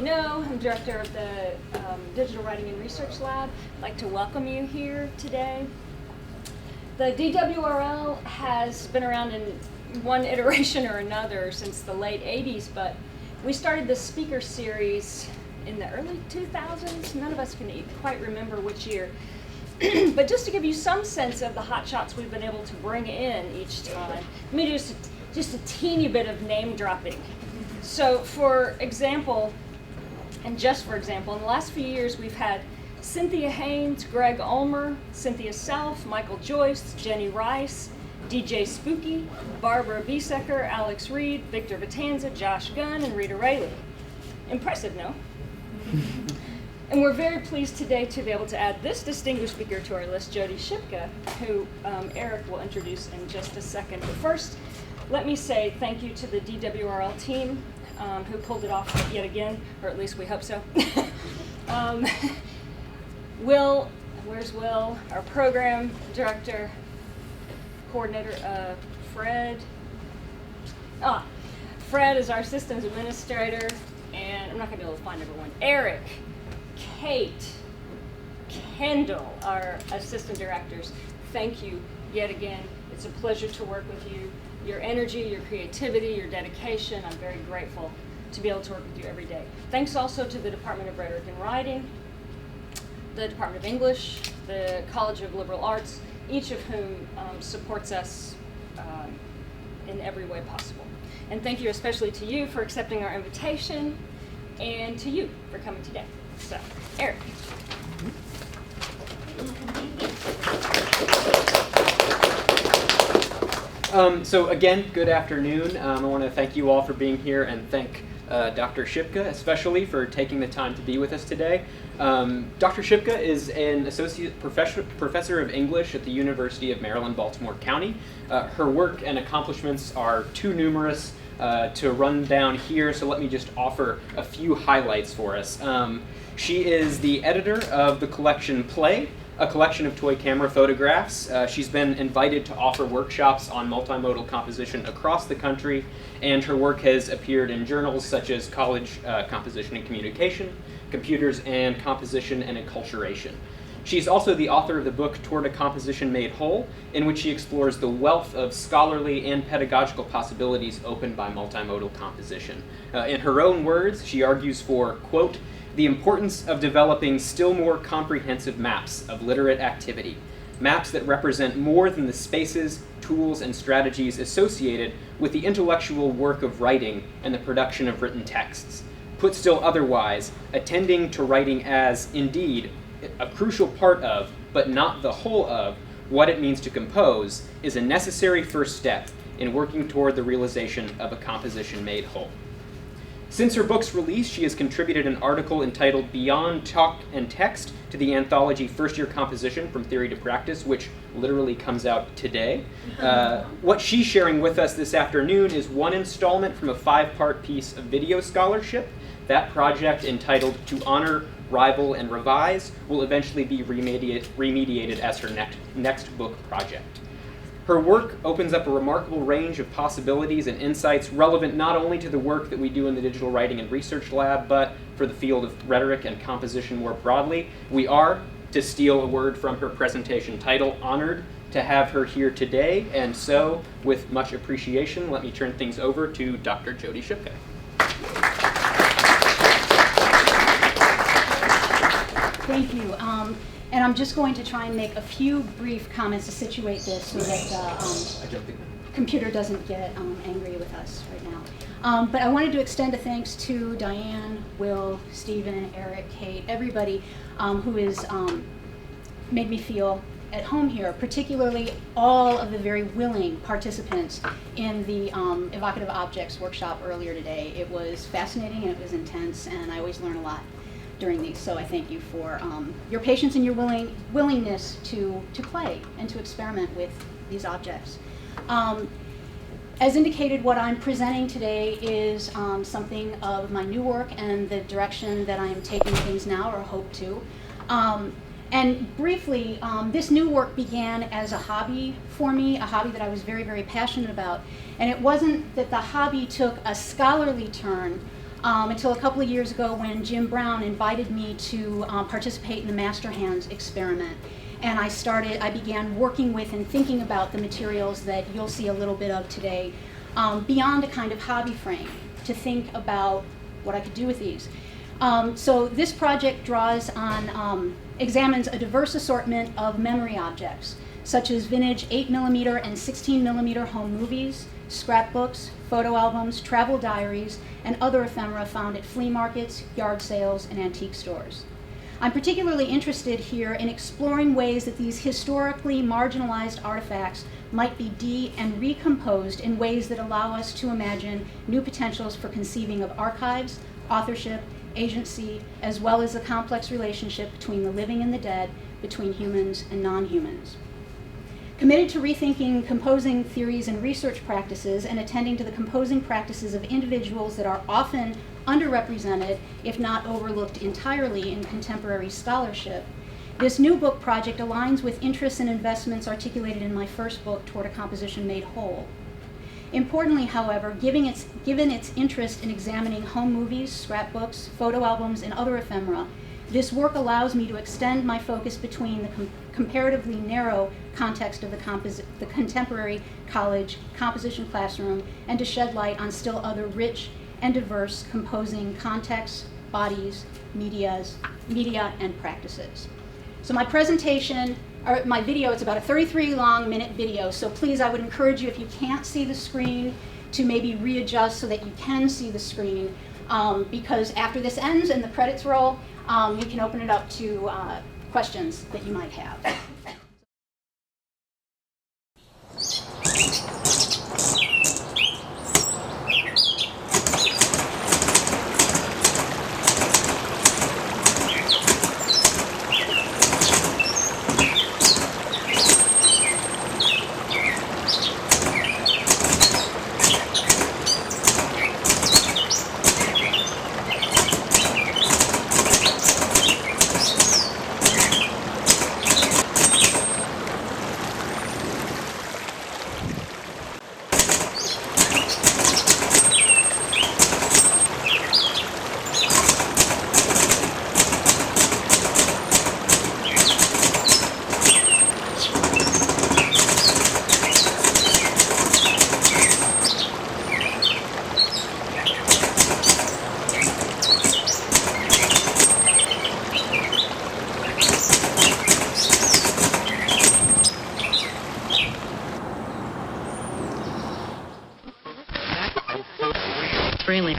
you know, I'm director of the Digital Writing and Research Lab. I'd like to welcome you here today. The DWRL has been around in one iteration or another since the late 80s, but we started this speaker series in the early 2000s. None of us can quite remember which year. But just to give you some sense of the hotshots we've been able to bring in each time, let me do just a teeny bit of name dropping. So for example, in the last few years we've had Cynthia Haynes, Greg Ulmer, Cynthia Self, Michael Joyce, Jenny Rice, DJ Spooky, Barbara Biesecker, Alex Reed, Victor Vitanza, Josh Gunn, and Rita Rayleigh. Impressive, no? And we're very pleased today to be able to add this distinguished speaker to our list, Jody Shipka, who Eric will introduce in just a second. But first, let me say thank you to the DWRL team who pulled it off yet again, or at least we hope so. Will, where's Will? Our program director, coordinator, Fred. Fred is our systems administrator, and I'm not going to be able to find everyone. Eric, Kate, Kendall, our assistant directors, thank you yet again. It's a pleasure to work with you. Your energy, your creativity, your dedication, I'm very grateful to be able to work with you every day. Thanks also to the Department of Rhetoric and Writing, the Department of English, the College of Liberal Arts, each of whom supports us in every way possible. And thank you especially to you for accepting our invitation, and to you for coming today. So, Eric. So again, good afternoon. I want to thank you all for being here and thank Dr. Shipka especially for taking the time to be with us today. Dr. Shipka is an associate professor of English at the University of Maryland, Baltimore County. Her work and accomplishments are too numerous to run down here, so let me just offer a few highlights for us. She is the editor of the collection Play, a collection of toy camera photographs. She's been invited to offer workshops on multimodal composition across the country, and her work has appeared in journals such as College Composition and Communication, Computers and Composition and Enculturation. She's also the author of the book Toward a Composition Made Whole, in which she explores the wealth of scholarly and pedagogical possibilities opened by multimodal composition. In her own words, she argues for, quote, the importance of developing still more comprehensive maps of literate activity, maps that represent more than the spaces, tools, and strategies associated with the intellectual work of writing and the production of written texts. Put still otherwise, attending to writing as, indeed, a crucial part of, but not the whole of, what it means to compose is a necessary first step in working toward the realization of a composition made whole. Since her book's release, she has contributed an article entitled Beyond Talk and Text to the anthology First Year Composition From Theory to Practice, which literally comes out today. What she's sharing with us this afternoon is one installment from a 5-part piece of video scholarship. That project, entitled To Honor, Rival, and Revise, will eventually be remediated as her next book project. Her work opens up a remarkable range of possibilities and insights relevant not only to the work that we do in the Digital Writing and Research Lab, but for the field of rhetoric and composition more broadly. We are, to steal a word from her presentation title, honored to have her here today, and so, with much appreciation, let me turn things over to Dr. Jody Shipka. Thank you. And I'm just going to try and make a few brief comments to situate this so that the computer doesn't get angry with us right now. But I wanted to extend a thanks to Diane, Will, Stephen, Eric, Kate, everybody who has made me feel at home here, particularly all of the very willing participants in the Evocative Objects workshop earlier today. It was fascinating and it was intense, and I always learn a lot during these, so I thank you for your patience and your willingness to play and to experiment with these objects. As indicated, what I'm presenting today is something of my new work and the direction that I am taking things now, or hope to. And briefly, this new work began as a hobby for me, a hobby that I was very, very passionate about. And it wasn't that the hobby took a scholarly turn until a couple of years ago when Jim Brown invited me to participate in the Master Hands experiment. And I began working with and thinking about the materials that you'll see a little bit of today, beyond a kind of hobby frame, to think about what I could do with these. So this project examines a diverse assortment of memory objects, such as vintage 8mm and 16mm home movies, scrapbooks, photo albums, travel diaries, and other ephemera found at flea markets, yard sales, and antique stores. I'm particularly interested here in exploring ways that these historically marginalized artifacts might be and recomposed in ways that allow us to imagine new potentials for conceiving of archives, authorship, agency, as well as the complex relationship between the living and the dead, between humans and non-humans. Committed to rethinking composing theories and research practices and attending to the composing practices of individuals that are often underrepresented, if not overlooked entirely in contemporary scholarship, this new book project aligns with interests and investments articulated in my first book, Toward a Composition Made Whole. Importantly, however, given its interest in examining home movies, scrapbooks, photo albums, and other ephemera, this work allows me to extend my focus between the comparatively narrow context of the contemporary college composition classroom and to shed light on still other rich and diverse composing contexts, bodies, media, and practices. So my presentation, or my video, it's about a 33-minute video, so please, I would encourage you, if you can't see the screen, to maybe readjust so that you can see the screen, because after this ends and the credits roll, you can open it up to questions that you might have. Really.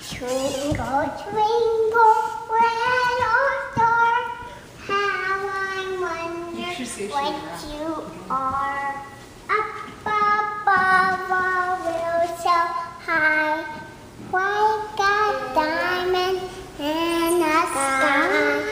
Twinkle, twinkle, little star, how I wonder what you are. Up above a world so high, like a diamond in the sky.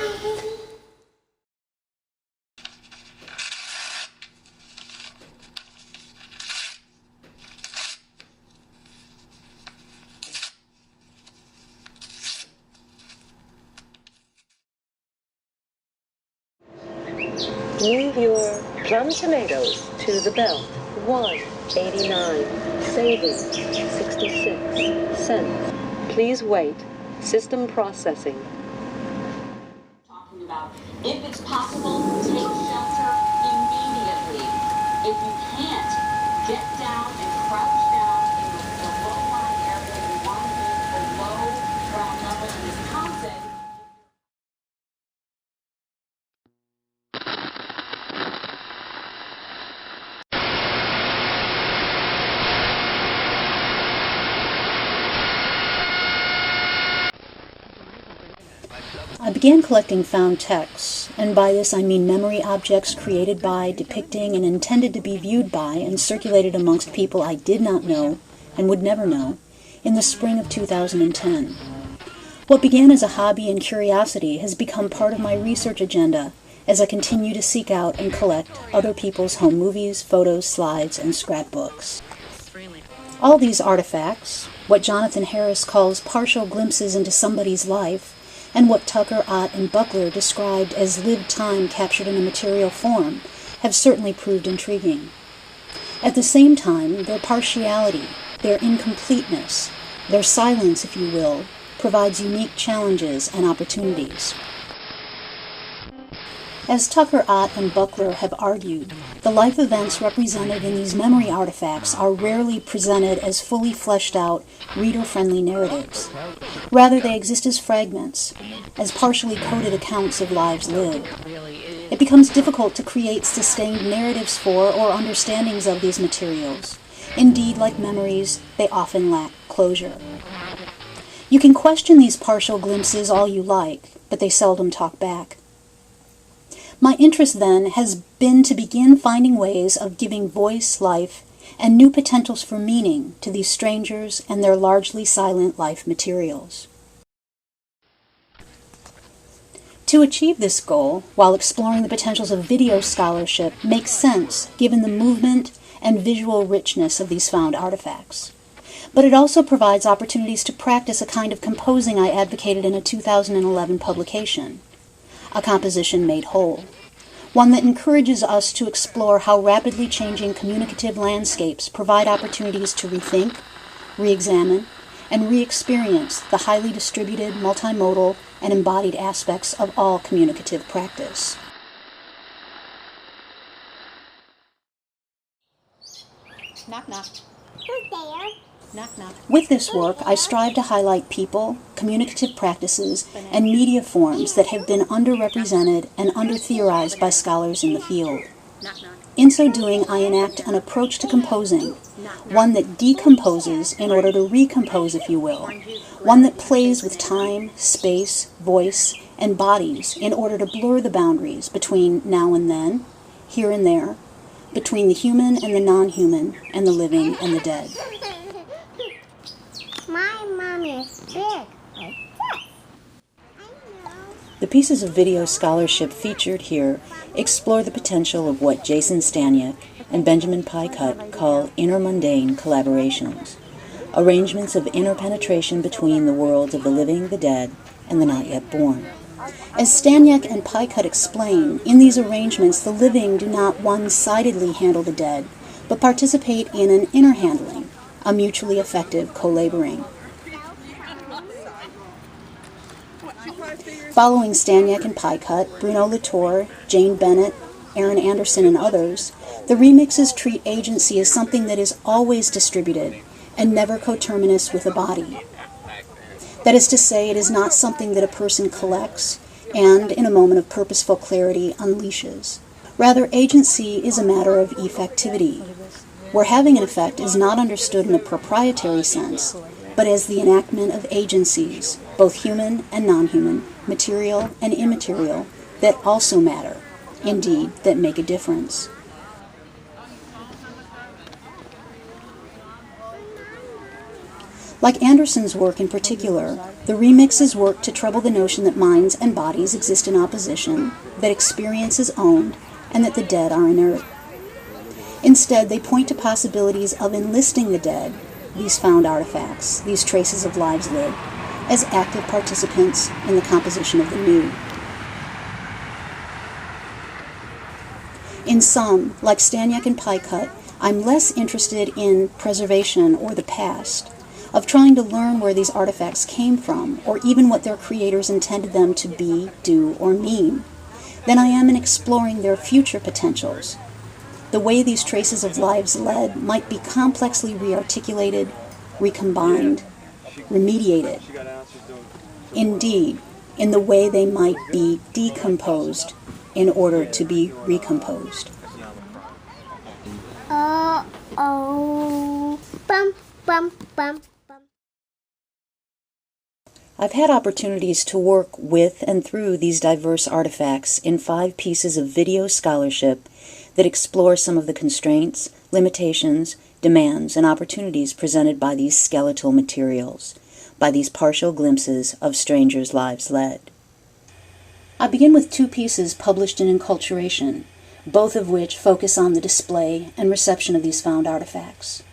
Move your plum tomatoes to the belt. $1.89. Savings 66 cents. Please wait. System processing. Talking about if it's possible, take shelter immediately. If you can't, get down and crouch down in the low-lying area. You want to be below ground level in Wisconsin. I began collecting found texts, and by this I mean memory objects created by, depicting, and intended to be viewed by and circulated amongst people I did not know and would never know, in the spring of 2010. What began as a hobby and curiosity has become part of my research agenda as I continue to seek out and collect other people's home movies, photos, slides, and scrapbooks. All these artifacts, what Jonathan Harris calls partial glimpses into somebody's life, and what Tucker, Ott, and Buckler described as lived time captured in a material form, have certainly proved intriguing. At the same time, their partiality, their incompleteness, their silence, if you will, provides unique challenges and opportunities. As Tucker, Ott, and Buckler have argued, the life events represented in these memory artifacts are rarely presented as fully fleshed out, reader-friendly narratives. Rather, they exist as fragments, as partially coded accounts of lives lived. It becomes difficult to create sustained narratives for or understandings of these materials. Indeed, like memories, they often lack closure. You can question these partial glimpses all you like, but they seldom talk back. My interest then has been to begin finding ways of giving voice, life, and new potentials for meaning to these strangers and their largely silent life materials. To achieve this goal, while exploring the potentials of video scholarship, makes sense given the movement and visual richness of these found artifacts. But it also provides opportunities to practice a kind of composing I advocated in a 2011 publication, A Composition Made Whole, one that encourages us to explore how rapidly changing communicative landscapes provide opportunities to rethink, re-examine, and re-experience the highly distributed, multimodal, and embodied aspects of all communicative practice. Knock, knock. Who's there? Knock, knock. With this work, I strive to highlight people, communicative practices, and media forms that have been underrepresented and under-theorized by scholars in the field. In so doing, I enact an approach to composing, one that decomposes in order to recompose, if you will, one that plays with time, space, voice, and bodies in order to blur the boundaries between now and then, here and there, between the human and the non-human, and the living and the dead. My mom is big, like this. I know. The pieces of video scholarship featured here explore the potential of what Jason Staniak and Benjamin Pycutt call intermundane collaborations, arrangements of interpenetration between the worlds of the living, the dead, and the not yet born. As Staniak and Pycutt explain, in these arrangements the living do not one-sidedly handle the dead, but participate in an interhandling, a mutually effective co-laboring. Following Staniak and Pycutt, Bruno Latour, Jane Bennett, Aaron Anderson, and others, the remixes treat agency as something that is always distributed and never coterminous with a body. That is to say, it is not something that a person collects and, in a moment of purposeful clarity, unleashes. Rather, agency is a matter of effectivity, where having an effect is not understood in a proprietary sense, but as the enactment of agencies, both human and non-human, material and immaterial, that also matter, indeed, that make a difference. Like Anderson's work in particular, the remixes work to trouble the notion that minds and bodies exist in opposition, that experience is owned, and that the dead are inert. Instead, they point to possibilities of enlisting the dead, these found artifacts, these traces of lives lived, as active participants in the composition of the new. In sum, like Staniak and Pycutt, I'm less interested in preservation or the past, of trying to learn where these artifacts came from, or even what their creators intended them to be, do, or mean, than I am in exploring their future potentials. The way these traces of lives led might be complexly rearticulated, recombined, remediated. Indeed, in the way they might be decomposed in order to be recomposed. Oh, bum, bum, bum. I've had opportunities to work with and through these diverse artifacts in 5 pieces of video scholarship that explore some of the constraints, limitations, demands, and opportunities presented by these skeletal materials, by these partial glimpses of strangers' lives led. I begin with 2 pieces published in Enculturation, both of which focus on the display and reception of these found artifacts.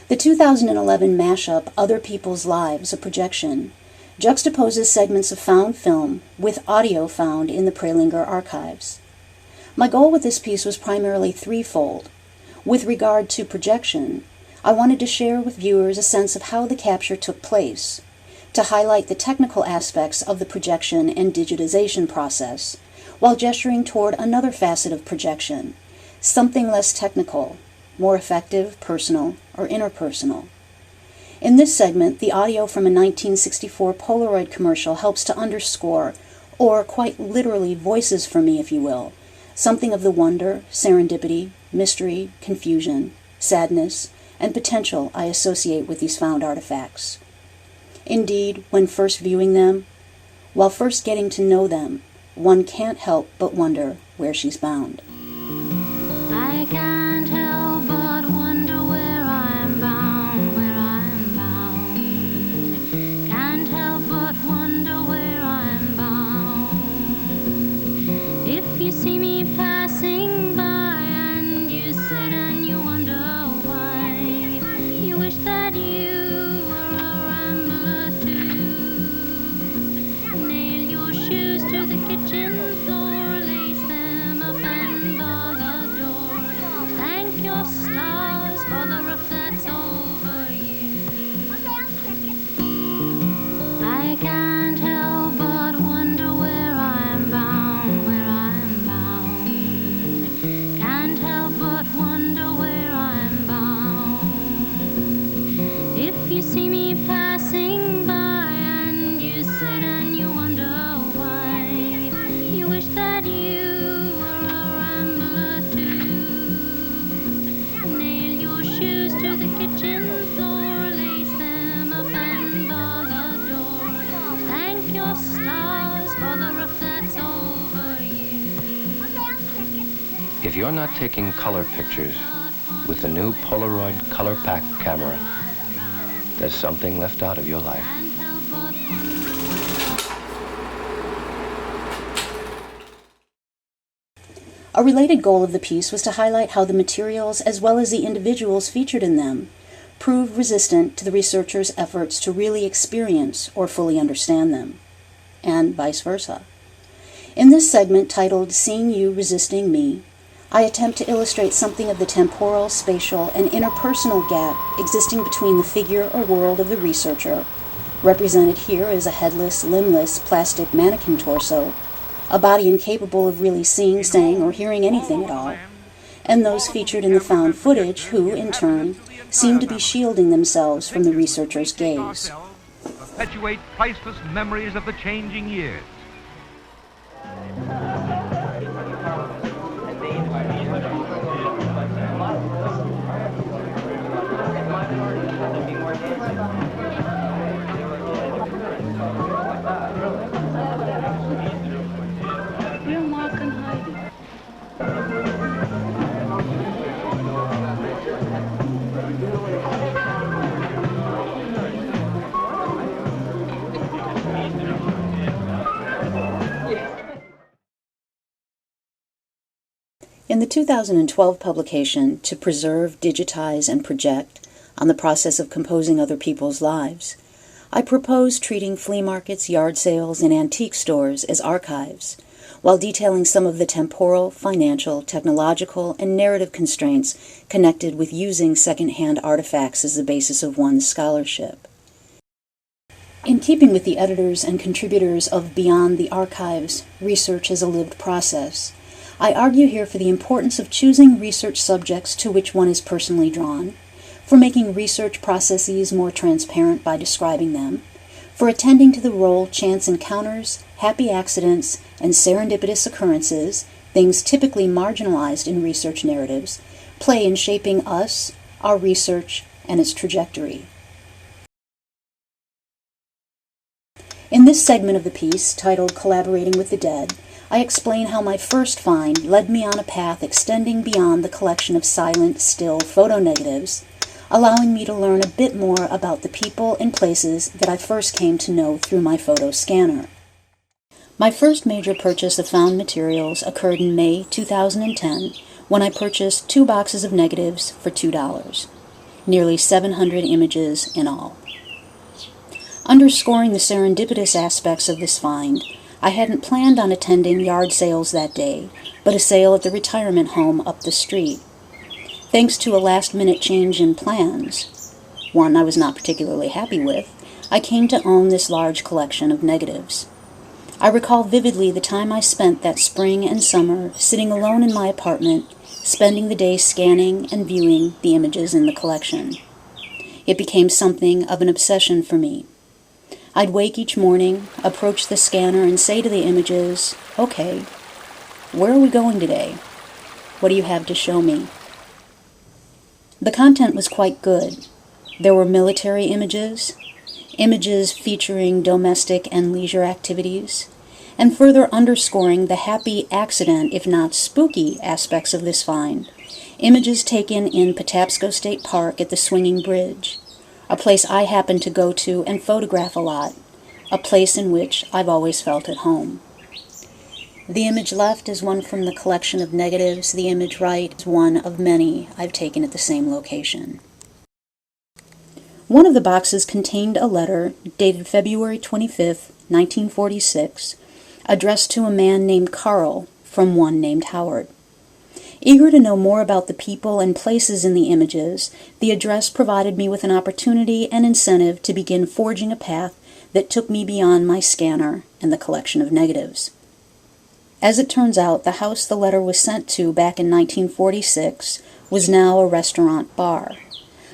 The 2011 mashup Other People's Lives, a Projection, juxtaposes segments of found film with audio found in the Prelinger archives. My goal with this piece was primarily threefold. With regard to projection, I wanted to share with viewers a sense of how the capture took place, to highlight the technical aspects of the projection and digitization process, while gesturing toward another facet of projection, something less technical, more effective, personal, or interpersonal. In this segment, the audio from a 1964 Polaroid commercial helps to underscore, or quite literally voices for me, if you will, something of the wonder, serendipity, mystery, confusion, sadness, and potential I associate with these found artifacts. Indeed, when first viewing them, while first getting to know them, one can't help but wonder where she's bound. I can't help but wonder where I'm bound, where I'm bound. Can't help but wonder where I'm bound. If you see me passing by and you sit and you wonder why, you wish that you were a rambler too. Nail your shoes to the kitchen floor, lace them up and bar the door. Thank your stars for the roof that's over you. I can't help but wonder where I'm bound, where I'm bound. Can't help but wonder where I'm bound. If you see me passing by and you sit and you wonder why, you wish that you were a rambler too. Nail your shoes to the kitchen floor, lace them up and bar the door. Thank your stars for the roof that's over you. If you're not taking color pictures with the new Polaroid Color Pack camera, there's something left out of your life. A related goal of the piece was to highlight how the materials, as well as the individuals featured in them, prove resistant to the researchers' efforts to really experience or fully understand them, and vice versa. In this segment titled Seeing You Resisting Me, I attempt to illustrate something of the temporal, spatial, and interpersonal gap existing between the figure or world of the researcher, represented here as a headless, limbless, plastic mannequin torso, a body incapable of really seeing, saying, or hearing anything at all, and those featured in the found footage who, in turn, seem to be shielding themselves from the researcher's gaze. Perpetuate priceless memories of the changing years. We're Mark and Heidi. In the 2012 publication, To Preserve, Digitize, and Project, on the process of composing other people's lives, I propose treating flea markets, yard sales, and antique stores as archives, while detailing some of the temporal, financial, technological, and narrative constraints connected with using second-hand artifacts as the basis of one's scholarship. In keeping with the editors and contributors of Beyond the Archives, Research as a Lived Process, I argue here for the importance of choosing research subjects to which one is personally drawn, for making research processes more transparent by describing them, for attending to the role chance encounters, happy accidents, and serendipitous occurrences, things typically marginalized in research narratives, play in shaping us, our research, and its trajectory. In this segment of the piece, titled Collaborating with the Dead, I explain how my first find led me on a path extending beyond the collection of silent, still photo negatives, allowing me to learn a bit more about the people and places that I first came to know through my photo scanner. My first major purchase of found materials occurred in May 2010 when I purchased 2 boxes of negatives for $2, nearly 700 images in all. Underscoring the serendipitous aspects of this find, I hadn't planned on attending yard sales that day, but a sale at the retirement home up the street. Thanks to a last-minute change in plans, one I was not particularly happy with, I came to own this large collection of negatives. I recall vividly the time I spent that spring and summer sitting alone in my apartment, spending the day scanning and viewing the images in the collection. It became something of an obsession for me. I'd wake each morning, approach the scanner, and say to the images, "Okay, where are we going today? What do you have to show me?" The content was quite good. There were military images, images featuring domestic and leisure activities, and further underscoring the happy accident, if not spooky, aspects of this find, images taken in Patapsco State Park at the Swinging Bridge, a place I happen to go to and photograph a lot, a place in which I've always felt at home. The image left is one from the collection of negatives. The image right is one of many I've taken at the same location. One of the boxes contained a letter dated February 25, 1946, addressed to a man named Carl from one named Howard. Eager to know more about the people and places in the images, the address provided me with an opportunity and incentive to begin forging a path that took me beyond my scanner and the collection of negatives. As it turns out, the house the letter was sent to back in 1946 was now a restaurant bar,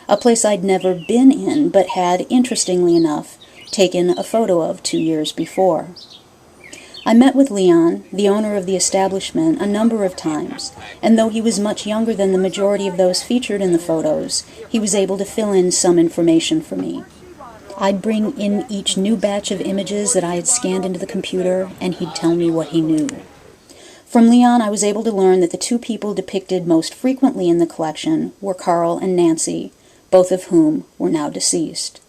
a place I'd never been in but had, interestingly enough, taken a photo of 2 years before. I met with Leon, the owner of the establishment, a number of times, and though he was much younger than the majority of those featured in the photos, he was able to fill in some information for me. I'd bring in each new batch of images that I had scanned into the computer, and he'd tell me what he knew. From Leon, I was able to learn that the 2 people depicted most frequently in the collection were Carl and Nancy, both of whom were now deceased.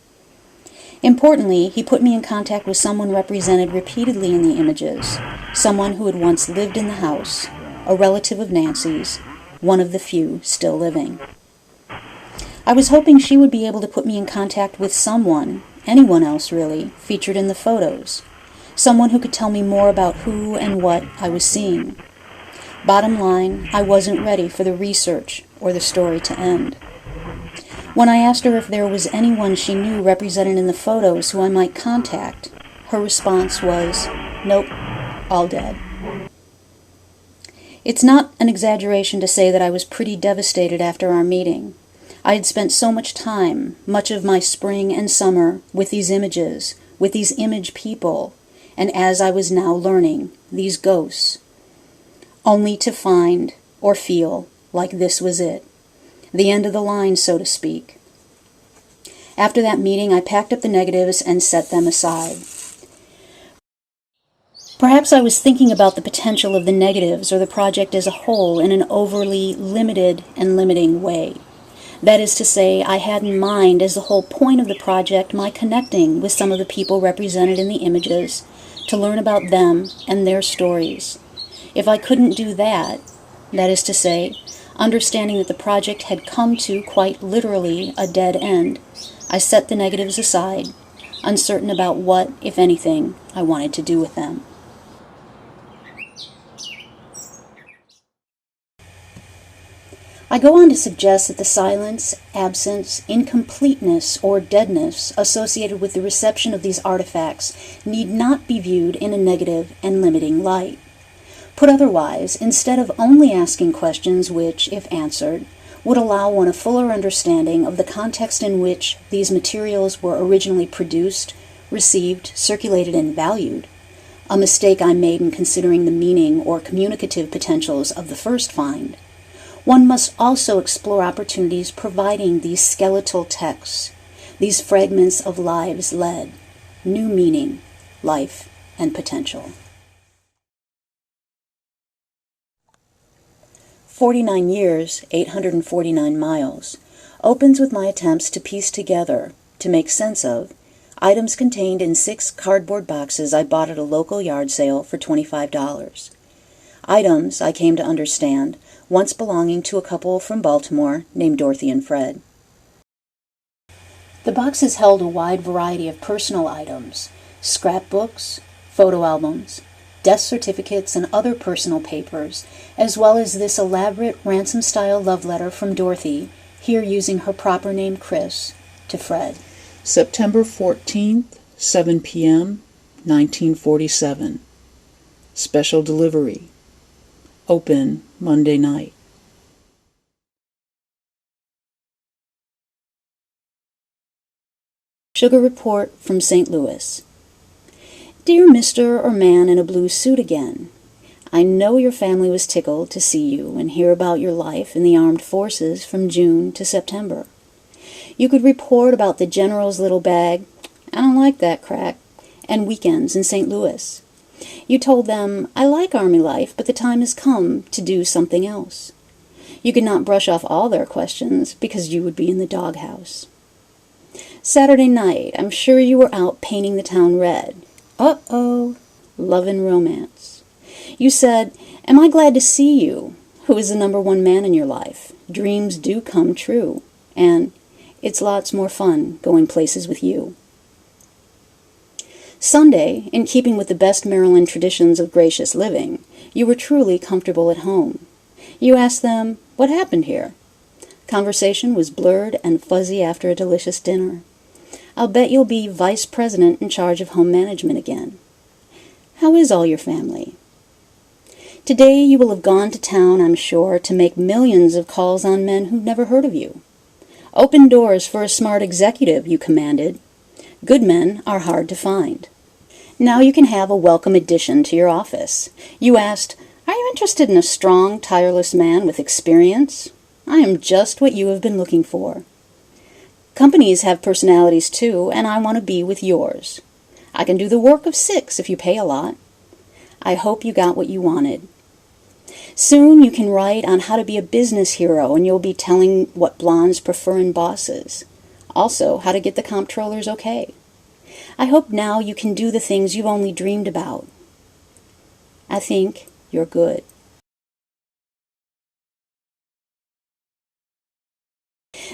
Importantly, he put me in contact with someone represented repeatedly in the images, someone who had once lived in the house, a relative of Nancy's, one of the few still living. I was hoping she would be able to put me in contact with someone, anyone else really, featured in the photos, someone who could tell me more about who and what I was seeing. Bottom line, I wasn't ready for the research or the story to end. When I asked her if there was anyone she knew represented in the photos who I might contact, her response was, "Nope, all dead." It's not an exaggeration to say that I was pretty devastated after our meeting. I had spent so much time, much of my spring and summer, with these images, with these image people, and as I was now learning, these ghosts, only to find or feel like this was it. The end of the line, so to speak. After that meeting, I packed up the negatives and set them aside. Perhaps I was thinking about the potential of the negatives or the project as a whole in an overly limited and limiting way. That is to say, I had in mind as the whole point of the project my connecting with some of the people represented in the images to learn about them and their stories. If I couldn't do that, that is to say, understanding that the project had come to quite literally a dead end, I set the negatives aside, uncertain about what, if anything, I wanted to do with them. I go on to suggest that the silence, absence, incompleteness, or deadness associated with the reception of these artifacts need not be viewed in a negative and limiting light. Put otherwise, instead of only asking questions which, if answered, would allow one a fuller understanding of the context in which these materials were originally produced, received, circulated, and valued, a mistake I made in considering the meaning or communicative potentials of the first find, one must also explore opportunities providing these skeletal texts, these fragments of lives led, new meaning, life, and potential. 49 years, 849 miles, opens with my attempts to piece together, to make sense of, items contained in 6 cardboard boxes I bought at a local yard sale for $25. Items, I came to understand, once belonging to a couple from Baltimore named Dorothy and Fred. The boxes held a wide variety of personal items, scrapbooks, photo albums, death certificates, and other personal papers, as well as this elaborate ransom-style love letter from Dorothy, here using her proper name Chris, to Fred. September 14th, 7 p.m., 1947. Special delivery. Open Monday night. Sugar report from St. Louis. Dear Mr. or Man in a blue suit again, I know your family was tickled to see you and hear about your life in the armed forces from June to September. You could report about the general's little bag, I don't like that crack, and weekends in St. Louis. You told them, I like Army life, but the time has come to do something else. You could not brush off all their questions because you would be in the doghouse. Saturday night, I'm sure you were out painting the town red. Uh-oh, love and romance. You said, am I glad to see you, who is the #1 man in your life? Dreams do come true, and it's lots more fun going places with you. Sunday, in keeping with the best Maryland traditions of gracious living, you were truly comfortable at home. You asked them, what happened here? Conversation was blurred and fuzzy after a delicious dinner. I'll bet you'll be vice president in charge of home management again. How is all your family? Today you will have gone to town, I'm sure, to make millions of calls on men who've never heard of you. Open doors for a smart executive, you commanded. Good men are hard to find. Now you can have a welcome addition to your office. You asked, are you interested in a strong, tireless man with experience? I am just what you have been looking for. Companies have personalities too, and I want to be with yours. I can do the work of 6 if you pay a lot. I hope you got what you wanted. Soon you can write on how to be a business hero, and you'll be telling what blondes prefer in bosses. Also, how to get the comptrollers okay. I hope now you can do the things you've only dreamed about. I think you're good.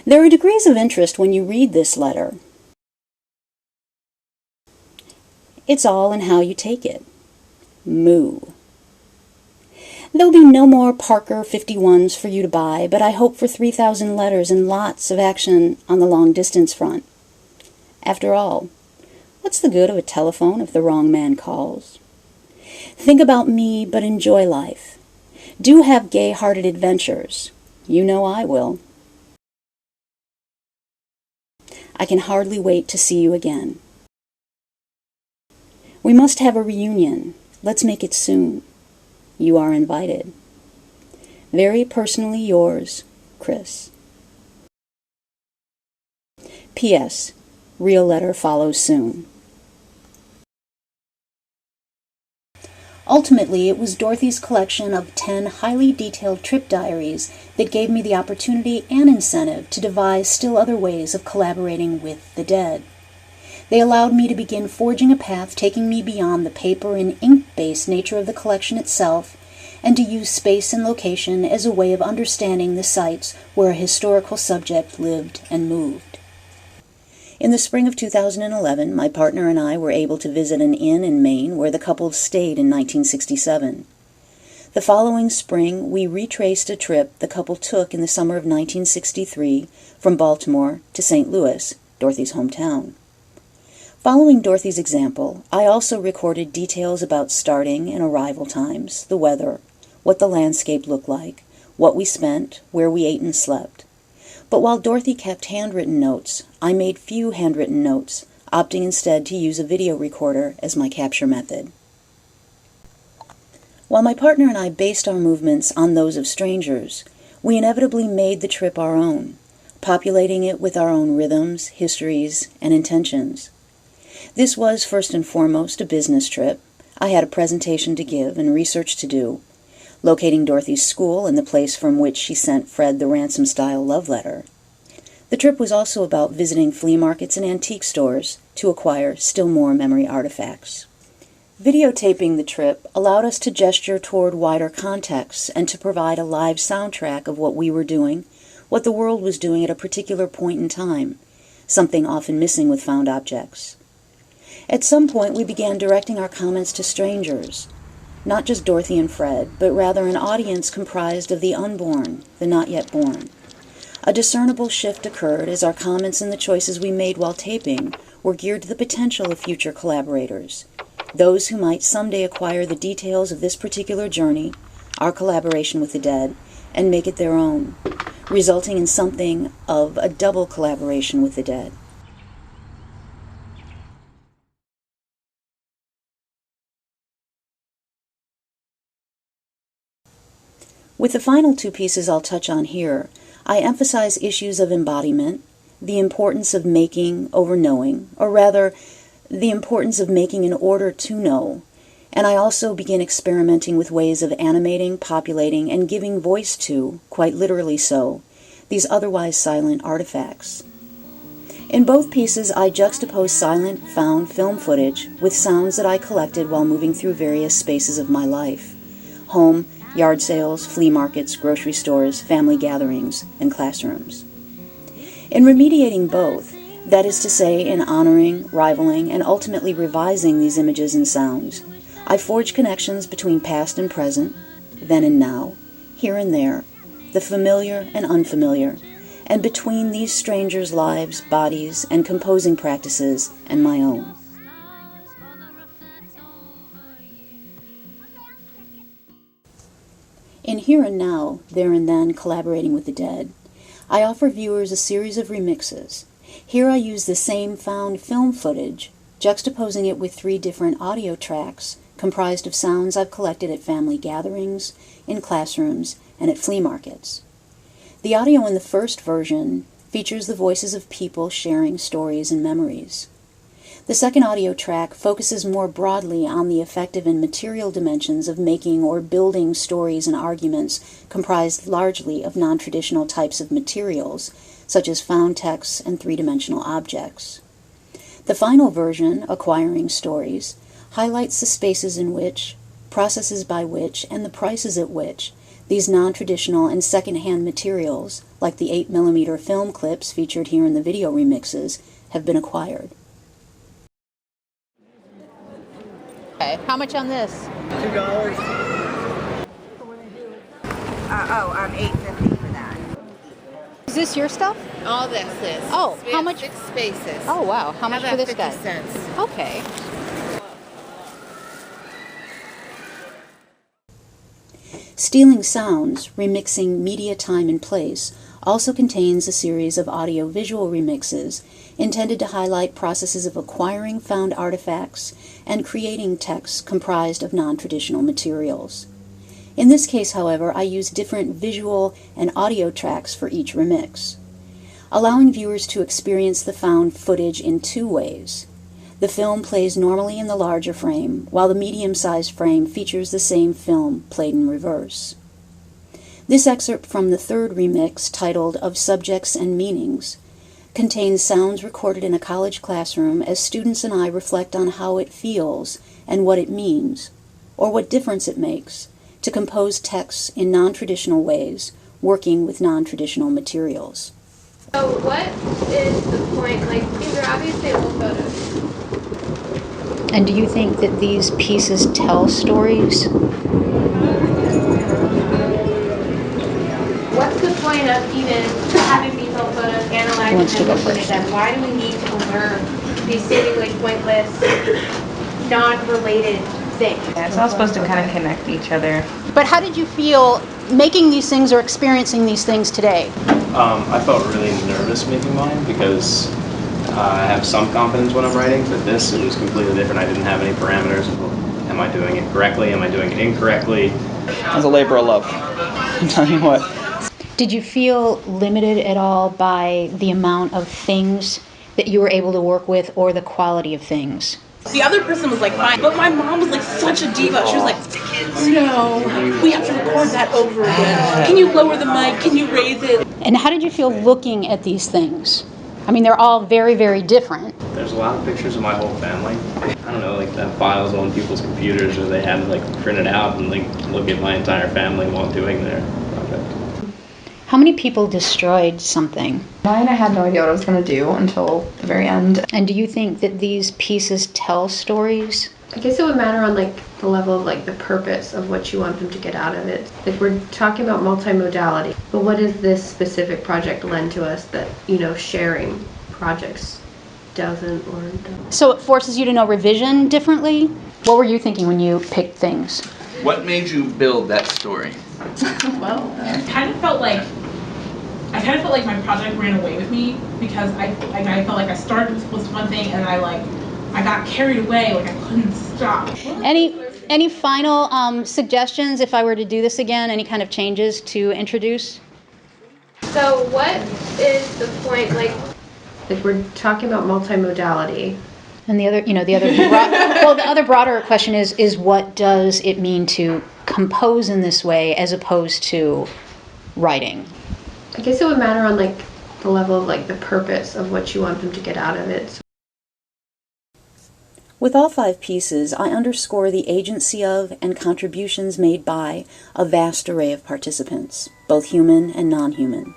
There are degrees of interest when you read this letter. It's all in how you take it. Moo. There'll be no more Parker 51s for you to buy, but I hope for 3,000 letters and lots of action on the long-distance front. After all, what's the good of a telephone if the wrong man calls? Think about me, but enjoy life. Do have gay-hearted adventures. You know I will. I can hardly wait to see you again. We must have a reunion. Let's make it soon. You are invited. Very personally yours, Chris. P.S. Real letter follows soon. Ultimately, it was Dorothy's collection of 10 highly detailed trip diaries that gave me the opportunity and incentive to devise still other ways of collaborating with the dead. They allowed me to begin forging a path taking me beyond the paper and ink-based nature of the collection itself, and to use space and location as a way of understanding the sites where a historical subject lived and moved. In the spring of 2011, my partner and I were able to visit an inn in Maine where the couple stayed in 1967. The following spring, we retraced a trip the couple took in the summer of 1963 from Baltimore to St. Louis, Dorothy's hometown. Following Dorothy's example, I also recorded details about starting and arrival times, the weather, what the landscape looked like, what we spent, where we ate and slept. But while Dorothy kept handwritten notes, I made few handwritten notes, opting instead to use a video recorder as my capture method. While my partner and I based our movements on those of strangers, we inevitably made the trip our own, populating it with our own rhythms, histories, and intentions. This was, first and foremost, a business trip. I had a presentation to give and research to do, locating Dorothy's school and the place from which she sent Fred the ransom-style love letter. The trip was also about visiting flea markets and antique stores to acquire still more memory artifacts. Videotaping the trip allowed us to gesture toward wider contexts and to provide a live soundtrack of what we were doing, what the world was doing at a particular point in time, something often missing with found objects. At some point, we began directing our comments to strangers, not just Dorothy and Fred, but rather an audience comprised of the unborn, the not yet born. A discernible shift occurred as our comments and the choices we made while taping were geared to the potential of future collaborators, those who might someday acquire the details of this particular journey, our collaboration with the dead, and make it their own, resulting in something of a double collaboration with the dead. With the final two pieces I'll touch on here, I emphasize issues of embodiment, the importance of making over knowing, or rather, the importance of making in order to know, and I also begin experimenting with ways of animating, populating, and giving voice to, quite literally so, these otherwise silent artifacts. In both pieces, I juxtapose silent, found film footage with sounds that I collected while moving through various spaces of my life: home, yard sales, flea markets, grocery stores, family gatherings, and classrooms. In remediating both, that is to say, in honoring, rivaling, and ultimately revising these images and sounds, I forge connections between past and present, then and now, here and there, the familiar and unfamiliar, and between these strangers' lives, bodies, and composing practices and my own. In Here and Now, There and Then, Collaborating with the Dead, I offer viewers a series of remixes. Here I use the same found film footage, juxtaposing it with 3 different audio tracks comprised of sounds I've collected at family gatherings, in classrooms, and at flea markets. The audio in the first version features the voices of people sharing stories and memories. The second audio track focuses more broadly on the affective and material dimensions of making or building stories and arguments comprised largely of non-traditional types of materials, such as found texts and 3-dimensional objects. The final version, Acquiring Stories, highlights the spaces in which, processes by which, and the prices at which these non-traditional and second-hand materials, like the 8mm film clips featured here in the video remixes, have been acquired. Okay, how much on this? $2. $8.50 for that. Is this your stuff? All this is. Oh, we how have much? 6 spaces. Oh, wow. How much for this 50 guy? cents. Okay. Stealing Sounds, Remixing Media, Time, and Place also contains a series of audio-visual remixes intended to highlight processes of acquiring found artifacts and creating texts comprised of non-traditional materials. In this case, however, I use different visual and audio tracks for each remix, allowing viewers to experience the found footage in 2 ways. The film plays normally in the larger frame, while the medium-sized frame features the same film played in reverse. This excerpt from the third remix, titled Of Subjects and Meanings, contains sounds recorded in a college classroom as students and I reflect on how it feels and what it means, or what difference it makes, to compose texts in non-traditional ways, working with non-traditional materials. So what is the point? Like, these are obviously old photos. And do you think that these pieces tell stories? What's the point of even having these old photos, analyzing them, looking at them? Why do we need to preserve these seemingly pointless, non-related things? Yeah, it's all supposed to kind of connect each other. But how did you feel making these things or experiencing these things today? I felt really nervous making mine because I have some confidence when I'm writing, but this, it was completely different. I didn't have any parameters of, am I doing it correctly? Am I doing it incorrectly? It's a labor of love. I'm telling you what. Did you feel limited at all by the amount of things that you were able to work with, or the quality of things? The other person was like fine, but my mom was like such a diva. She was like, no, we have to record that over again. Can you lower the mic? Can you raise it? And how did you feel looking at these things? I mean, they're all very, very different. There's a lot of pictures of my whole family. I don't know, like that files on people's computers, or they had like print it out and like look at my entire family while doing their project. How many people destroyed something? Mine, I had no idea what I was going to do until the very end. And do you think that these pieces tell stories? I guess it would matter on like the level of like the purpose of what you want them to get out of it. Like we're talking about multimodality, but what does this specific project lend to us that, you know, sharing projects doesn't or doesn't? So it forces you to know revision differently? What were you thinking when you picked things? What made you build that story? Well, I kind of felt like my project ran away with me, because I felt like I started with one thing and I got carried away, like I couldn't stop. Any final suggestions if I were to do this again? Any kind of changes to introduce? So what is the point, like we're talking about multimodality. And the other, the other broader question is what does it mean to compose in this way as opposed to writing? I guess it would matter on like the level of like the purpose of what you want them to get out of it. With all 5 pieces, I underscore the agency of and contributions made by a vast array of participants, both human and non-human.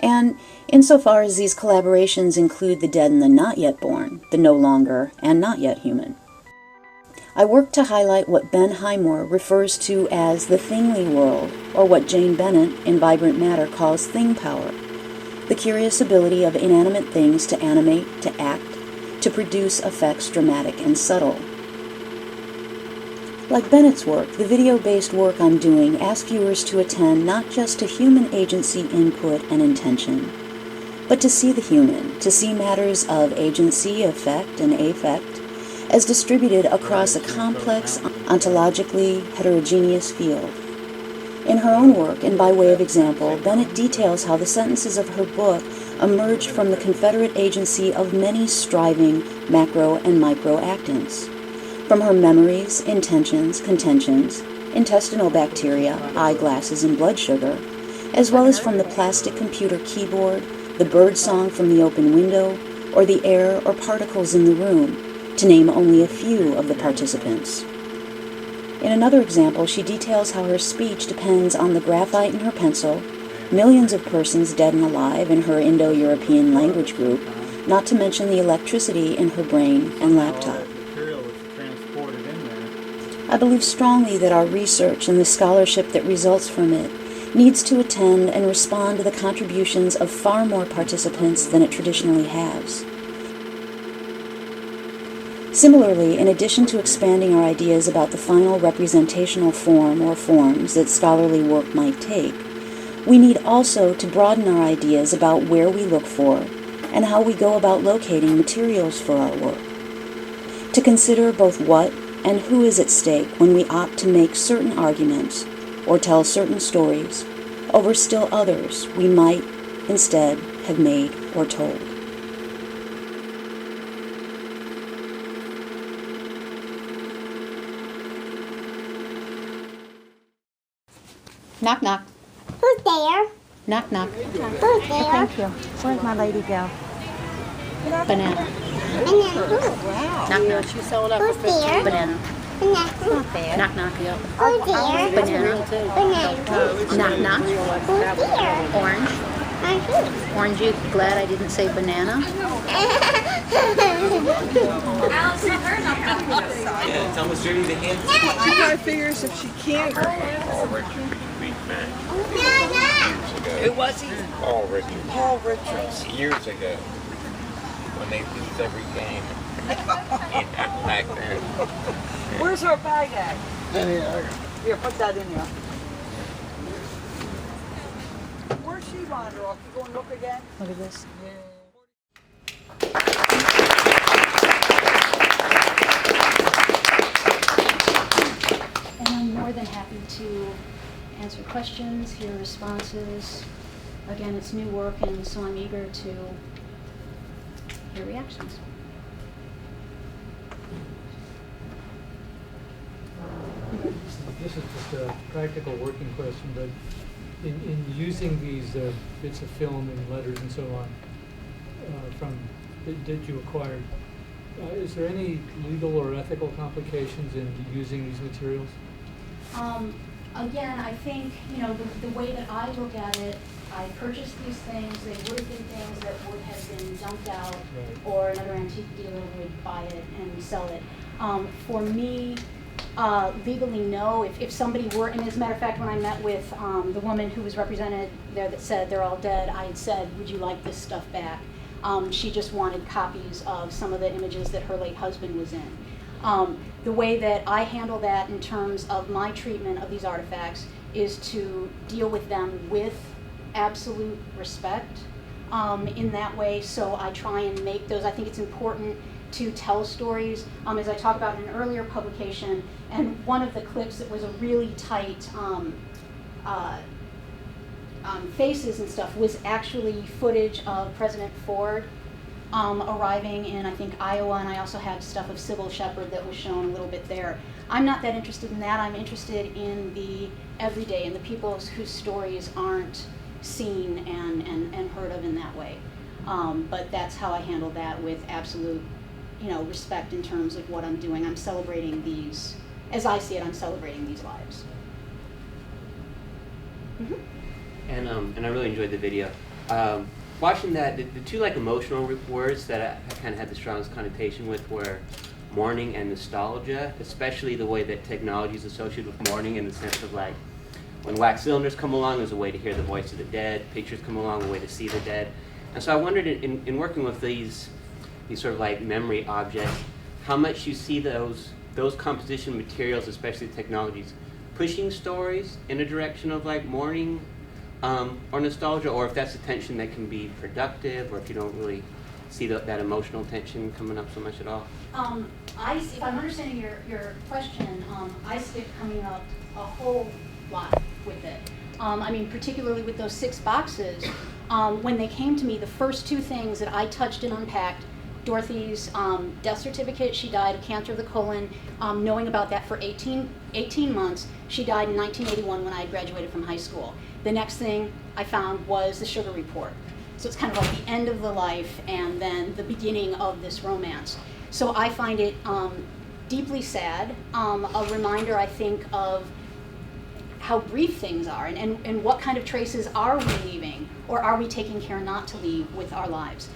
And insofar as these collaborations include the dead and the not yet born, the no longer and not yet human. I work to highlight what Ben Highmore refers to as the thingly world, or what Jane Bennett in Vibrant Matter calls thing power, the curious ability of inanimate things to animate, to act, to produce effects dramatic and subtle. Like Bennett's work, the video-based work I'm doing asks viewers to attend not just to human agency, input, and intention, but to see the human, to see matters of agency, effect, and affect as distributed across a complex, ontologically heterogeneous field. In her own work, and by way of example, Bennett details how the sentences of her book emerged from the Confederate agency of many striving macro and micro actants. From her memories, intentions, contentions, intestinal bacteria, eyeglasses, and blood sugar, as well as from the plastic computer keyboard, the bird song from the open window, or the air or particles in the room, to name only a few of the participants. In another example, she details how her speech depends on the graphite in her pencil, millions of persons dead and alive in her Indo-European language group, not to mention the electricity in her brain and laptop. I believe strongly that our research and the scholarship that results from it needs to attend and respond to the contributions of far more participants than it traditionally has. Similarly, in addition to expanding our ideas about the final representational form or forms that scholarly work might take, we need also to broaden our ideas about where we look for and how we go about locating materials for our work. To consider both what and who is at stake when we opt to make certain arguments or tell certain stories over still others we might instead have made or told. Knock, knock. Who's there? Knock, knock. Who's there? Thank you. Where's my lady go? Banana. Wow. Knock, knock. She sold up Who's there? Banana. Banana. Knock, knock. Who's there? Banana. Banana. Knock, knock. Who's there? Orange. Orange, you glad I didn't say banana? Yeah, tell Miss Jody to hand. She probably figures if she can't. Paul Richards beat Matt years ago. Who was he? Paul Richards. Paul Richards. Years ago, when they lose every game. Back then. Where's our bag at? Here, put that in there. Where's she wander off? You go and look again? Look at this. And I'm more than happy to answer questions, hear responses. Again, it's new work, and so I'm eager to their reactions. This is just a practical working question, but in using these bits of film and letters and so on that you acquired, is there any legal or ethical complications in using these materials? Again, I think, the way that I look at it, I purchased these things, they would have been things that would have been dumped out, Right. or another antique dealer would buy it and sell it. For me, legally, no. If somebody were, and as a matter of fact, when I met with the woman who was represented there that said they're all dead, I had said, would you like this stuff back? She just wanted copies of some of the images that her late husband was in. The way that I handle that in terms of my treatment of these artifacts is to deal with them with absolute respect in that way. So I try and make those, I think it's important to tell stories. As I talk about in an earlier publication, and one of the clips that was a really tight faces and stuff was actually footage of President Ford arriving in, I think, Iowa, and I also had stuff of Sybil Shepherd that was shown a little bit there. I'm not that interested in that. I'm interested in the everyday and the people whose stories aren't seen and heard of in that way. But that's how I handle that, with absolute, respect in terms of what I'm doing. I'm celebrating these, as I see it, I'm celebrating these lives. And I really enjoyed the video. Watching that, the two emotional words that I kind of had the strongest connotation with were mourning and nostalgia, especially the way that technology is associated with mourning, in the sense of when wax cylinders come along, there's a way to hear the voice of the dead. Pictures come along, a way to see the dead. And so I wondered, in working with these sort of memory objects, how much you see those composition materials, especially technologies, pushing stories in a direction of mourning or nostalgia, or if that's a tension that can be productive, or if you don't really see that emotional tension coming up so much at all. If I'm understanding your question, I see it coming up a whole lot with it. Particularly with those 6 boxes, when they came to me, the first 2 things that I touched and unpacked, Dorothy's death certificate. She died of cancer of the colon, knowing about that for 18 months. She died in 1981 when I had graduated from high school. The next thing I found was the sugar report. So it's kind of like the end of the life and then the beginning of this romance. So I find it deeply sad, a reminder, I think, of how brief things are, and what kind of traces are we leaving, or are we taking care not to leave with our lives.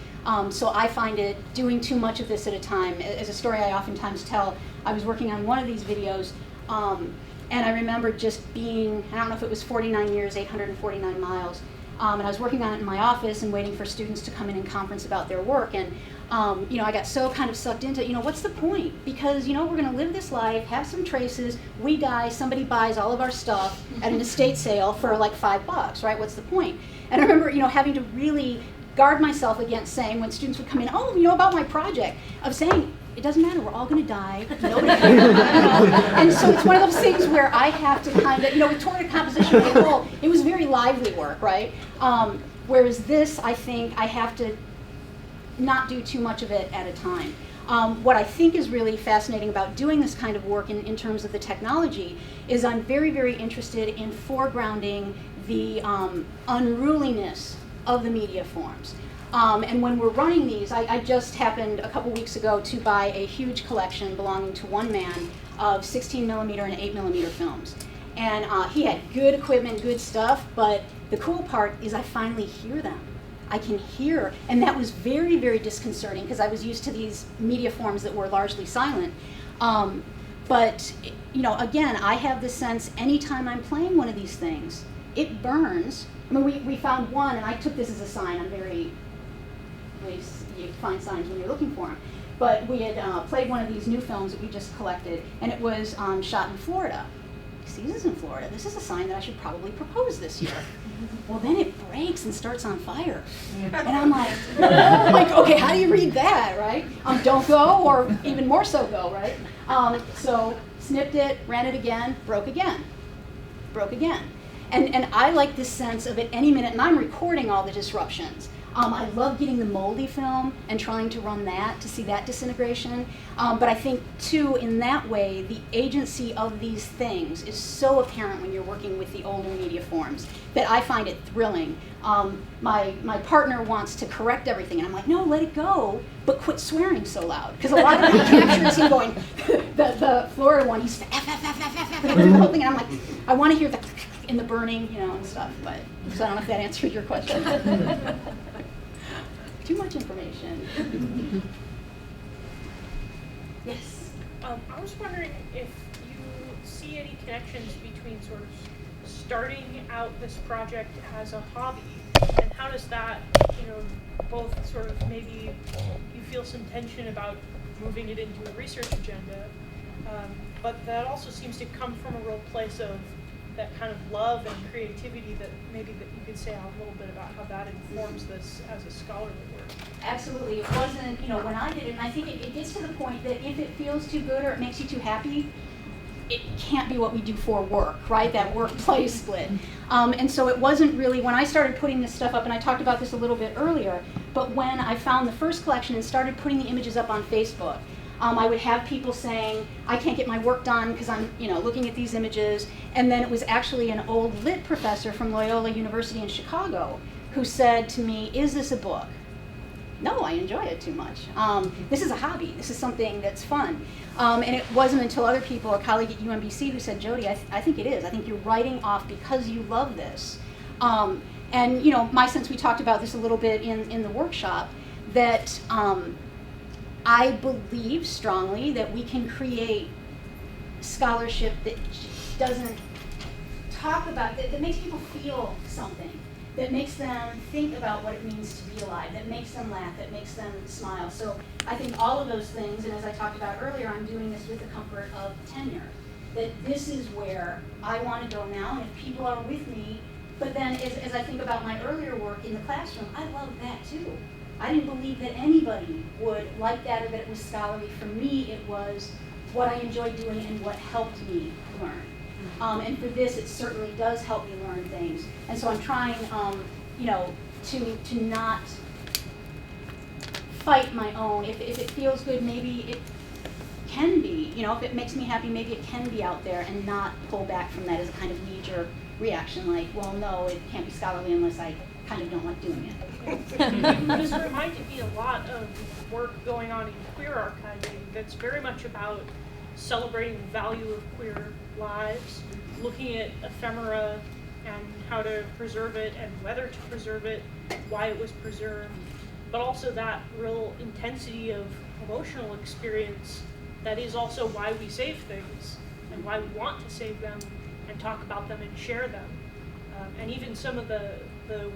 So I find it doing too much of this at a time. As a story I oftentimes tell, I was working on one of these videos, and I remember just being, I don't know if it was 49 years, 849 miles, and I was working on it in my office and waiting for students to come in and conference about their work, and I got so kind of sucked into it, what's the point? Because, we're going to live this life, have some traces, we die, somebody buys all of our stuff at an estate sale for $5, right? What's the point? And I remember, having to really guard myself against saying, when students would come in, about my project, of saying, it doesn't matter, we're all going to die, nobody and so it's one of those things where I have to kind of, with torrid composition as a whole, it was very lively work, right? Whereas this, I think, I have to not do too much of it at a time. What I think is really fascinating about doing this kind of work in terms of the technology is I'm very, very interested in foregrounding the unruliness of the media forms. And when we're running these, I just happened a couple weeks ago to buy a huge collection belonging to one man of 16mm and 8mm films. And he had good equipment, good stuff, but the cool part is I finally hear them. I can hear, and that was very, very disconcerting because I was used to these media forms that were largely silent. But, again, I have the sense anytime I'm playing one of these things, it burns. We found one, and I took this as a sign. You find signs when you're looking for them. But we had played one of these new films that we just collected, and it was shot in Florida. See, this is in Florida. This is a sign that I should probably propose this year. Well, then it breaks and starts on fire. And I'm like, okay, how do you read that, right? Don't go, or even more so go, right? So snipped it, ran it again, broke again. And I like this sense of at any minute, and I'm recording all the disruptions. I love getting the moldy film and trying to run that to see that disintegration. But I think, too, in that way, the agency of these things is so apparent when you're working with the older media forms that I find it thrilling. My partner wants to correct everything, and I'm like, no, let it go, but quit swearing so loud. Because a lot of the captures him going, the Florida one, he's the whole thing, and I'm like, I want to hear the in the burning, and stuff. But so I don't know if that answered your question. Too much information. Yes. I was wondering if you see any connections between sort of starting out this project as a hobby, and how does that, both sort of maybe you feel some tension about moving it into a research agenda, but that also seems to come from a real place of that kind of love and creativity that maybe that you could say a little bit about how that informs this as a scholarly work. Absolutely. It wasn't, when I did it, and I think it gets to the point that if it feels too good or it makes you too happy, it can't be what we do for work, right? That work-play split. And so it wasn't really, when I started putting this stuff up, and I talked about this a little bit earlier, but when I found the first collection and started putting the images up on Facebook, I would have people saying, I can't get my work done because I'm looking at these images. And then it was actually an old lit professor from Loyola University in Chicago who said to me, is this a book? No, I enjoy it too much. This is a hobby. This is something that's fun. And it wasn't until other people, a colleague at UMBC, who said, Jody, I think it is. I think you're writing off because you love this. And my sense, we talked about this a little bit in the workshop, that I believe strongly that we can create scholarship that doesn't talk about, that makes people feel something, that makes them think about what it means to be alive, that makes them laugh, that makes them smile. So I think all of those things, and as I talked about earlier, I'm doing this with the comfort of tenure, that this is where I want to go now, and if people are with me, but then as I think about my earlier work in the classroom, I love that too. I didn't believe that anybody would like that or that it was scholarly. For me, it was what I enjoyed doing and what helped me learn. And for this, it certainly does help me learn things. And so I'm trying, to not fight my own. If it feels good, maybe it can be. If it makes me happy, maybe it can be out there, and not pull back from that as a kind of knee-jerk reaction, like, well, no, it can't be scholarly unless I kind of don't like doing it. This reminded me a lot of work going on in queer archiving that's very much about celebrating the value of queer lives, looking at ephemera and how to preserve it and whether to preserve it, why it was preserved, but also that real intensity of emotional experience that is also why we save things and why we want to save them and talk about them and share them. And even some of the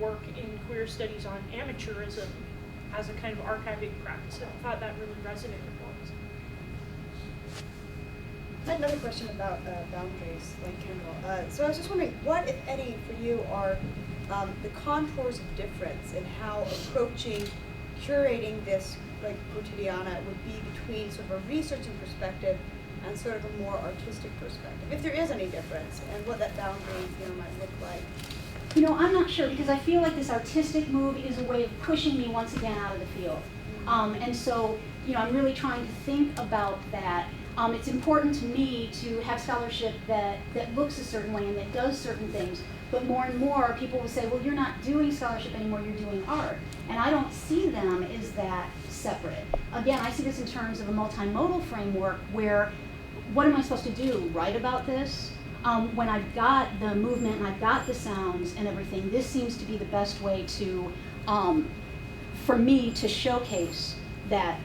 work in queer studies on amateurism as a kind of archiving practice. I thought that really resonated with us. I had another question about boundaries, like Kendall. So I was just wondering, what, if any, for you are the contours of difference in how approaching curating this, like quotidiana, would be between sort of a researching perspective and sort of a more artistic perspective, if there is any difference, and what that boundary might look like. I'm not sure, because I feel like this artistic move is a way of pushing me once again out of the field. And so, I'm really trying to think about that. It's important to me to have scholarship that looks a certain way and that does certain things. But more and more, people will say, well, you're not doing scholarship anymore, you're doing art. And I don't see them as that separate. Again, I see this in terms of a multimodal framework where, what am I supposed to do? Write about this? When I've got the movement and I've got the sounds and everything, this seems to be the best way to, for me, to showcase that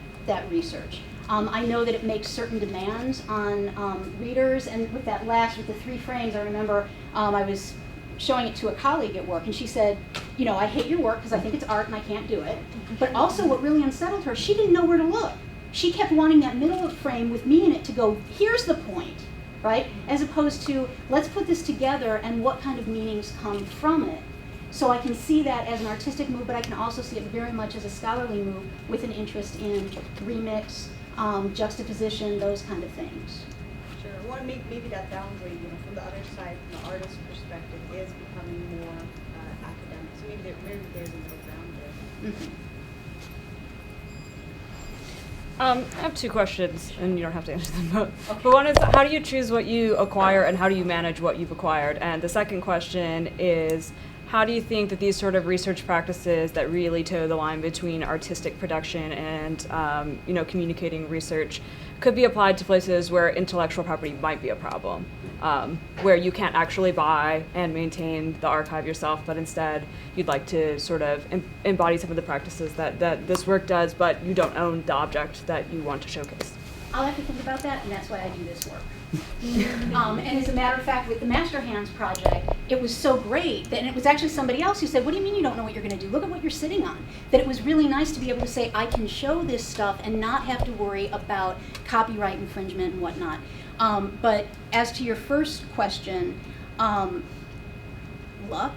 research. I know that it makes certain demands on readers, and with the 3 frames, I remember I was showing it to a colleague at work, and she said, I hate your work because I think it's art and I can't do it. But also what really unsettled her, she didn't know where to look. She kept wanting that middle frame with me in it to go, here's the point. Right? As opposed to, let's put this together and what kind of meanings come from it. So I can see that as an artistic move, but I can also see it very much as a scholarly move with an interest in remix, juxtaposition, those kind of things. Sure. Well, maybe that boundary, from the other side, from the artist's perspective, is becoming more academic. So maybe there's a middle ground there. I have two questions, and you don't have to answer them both. Okay. But one is, how do you choose what you acquire, and how do you manage what you've acquired? And the second question is, how do you think that these sort of research practices that really toe the line between artistic production and communicating research could be applied to places where intellectual property might be a problem, where you can't actually buy and maintain the archive yourself, but instead you'd like to sort of embody some of the practices that this work does, but you don't own the object that you want to showcase? I'll have to think about that, and that's why I do this work. And as a matter of fact, with the Master Hands project, it was so great that, and it was actually somebody else who said, what do you mean you don't know what you're going to do? Look at what you're sitting on. That it was really nice to be able to say, I can show this stuff and not have to worry about copyright infringement and whatnot. But as to your first question, luck.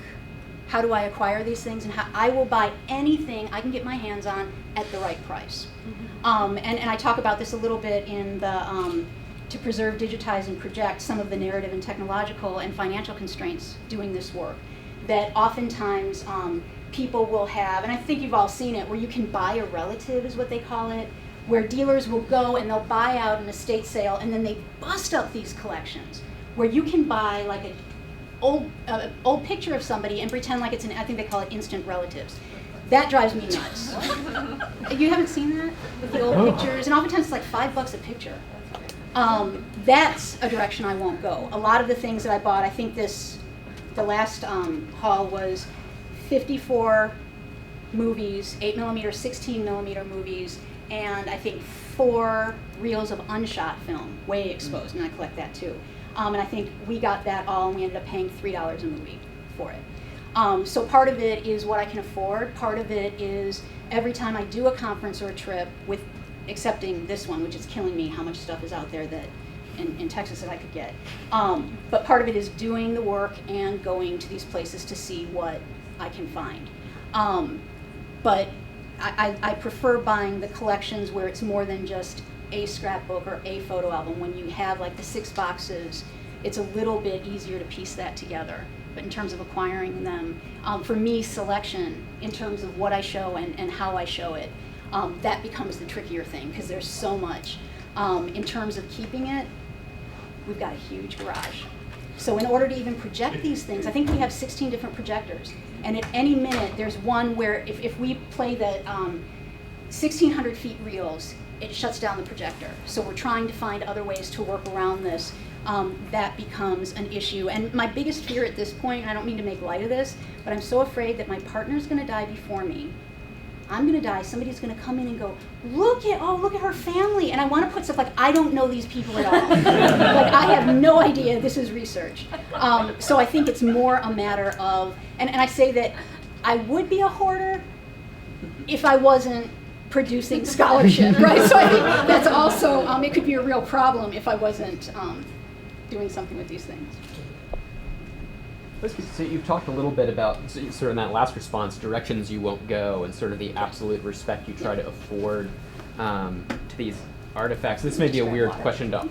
How do I acquire these things? And how I will buy anything I can get my hands on at the right price. And I talk about this a little bit in the to preserve, digitize, and project some of the narrative and technological and financial constraints doing this work. That oftentimes people will have, and I think you've all seen it, where you can buy a relative is what they call it, where dealers will go and they'll buy out an estate sale and then they bust up these collections where you can buy like an old picture of somebody and pretend like it's I think they call it instant relatives. That drives me nuts. You haven't seen that? With the old pictures? And oftentimes it's like $5 a picture. That's a direction I won't go. A lot of the things that I bought, I think the last haul was 54 movies, 8mm, 16mm movies, and I think 4 reels of unshot film, way exposed, and I collect that too. And I think we got that all, and we ended up paying $3 a movie for it. So part of it is what I can afford. Part of it is every time I do a conference or a trip, with accepting this one, which is killing me how much stuff is out there that in Texas that I could get. But part of it is doing the work and going to these places to see what I can find. But I prefer buying the collections where it's more than just a scrapbook or a photo album. When you have like the 6 boxes, it's a little bit easier to piece that together. But in terms of acquiring them, for me, selection in terms of what I show and how I show it, that becomes the trickier thing because there's so much. In terms of keeping it, we've got a huge garage. So in order to even project these things, I think we have 16 different projectors. And at any minute, there's one where if we play the 1,600 feet reels, it shuts down the projector. So we're trying to find other ways to work around this. That becomes an issue. And my biggest fear at this point, and I don't mean to make light of this, but I'm so afraid that my partner's going to die before me. I'm going to die, somebody's going to come in and go, look at her family. And I want to put stuff like, I don't know these people at all. Like, I have no idea this is research. So I think it's more a matter of, and I say that I would be a hoarder if I wasn't producing scholarship, right? So I think that's also, it could be a real problem if I wasn't doing something with these things. So you've talked a little bit about, sort of in that last response, directions you won't go and sort of the absolute respect you try to afford to these artifacts. This may be a weird question to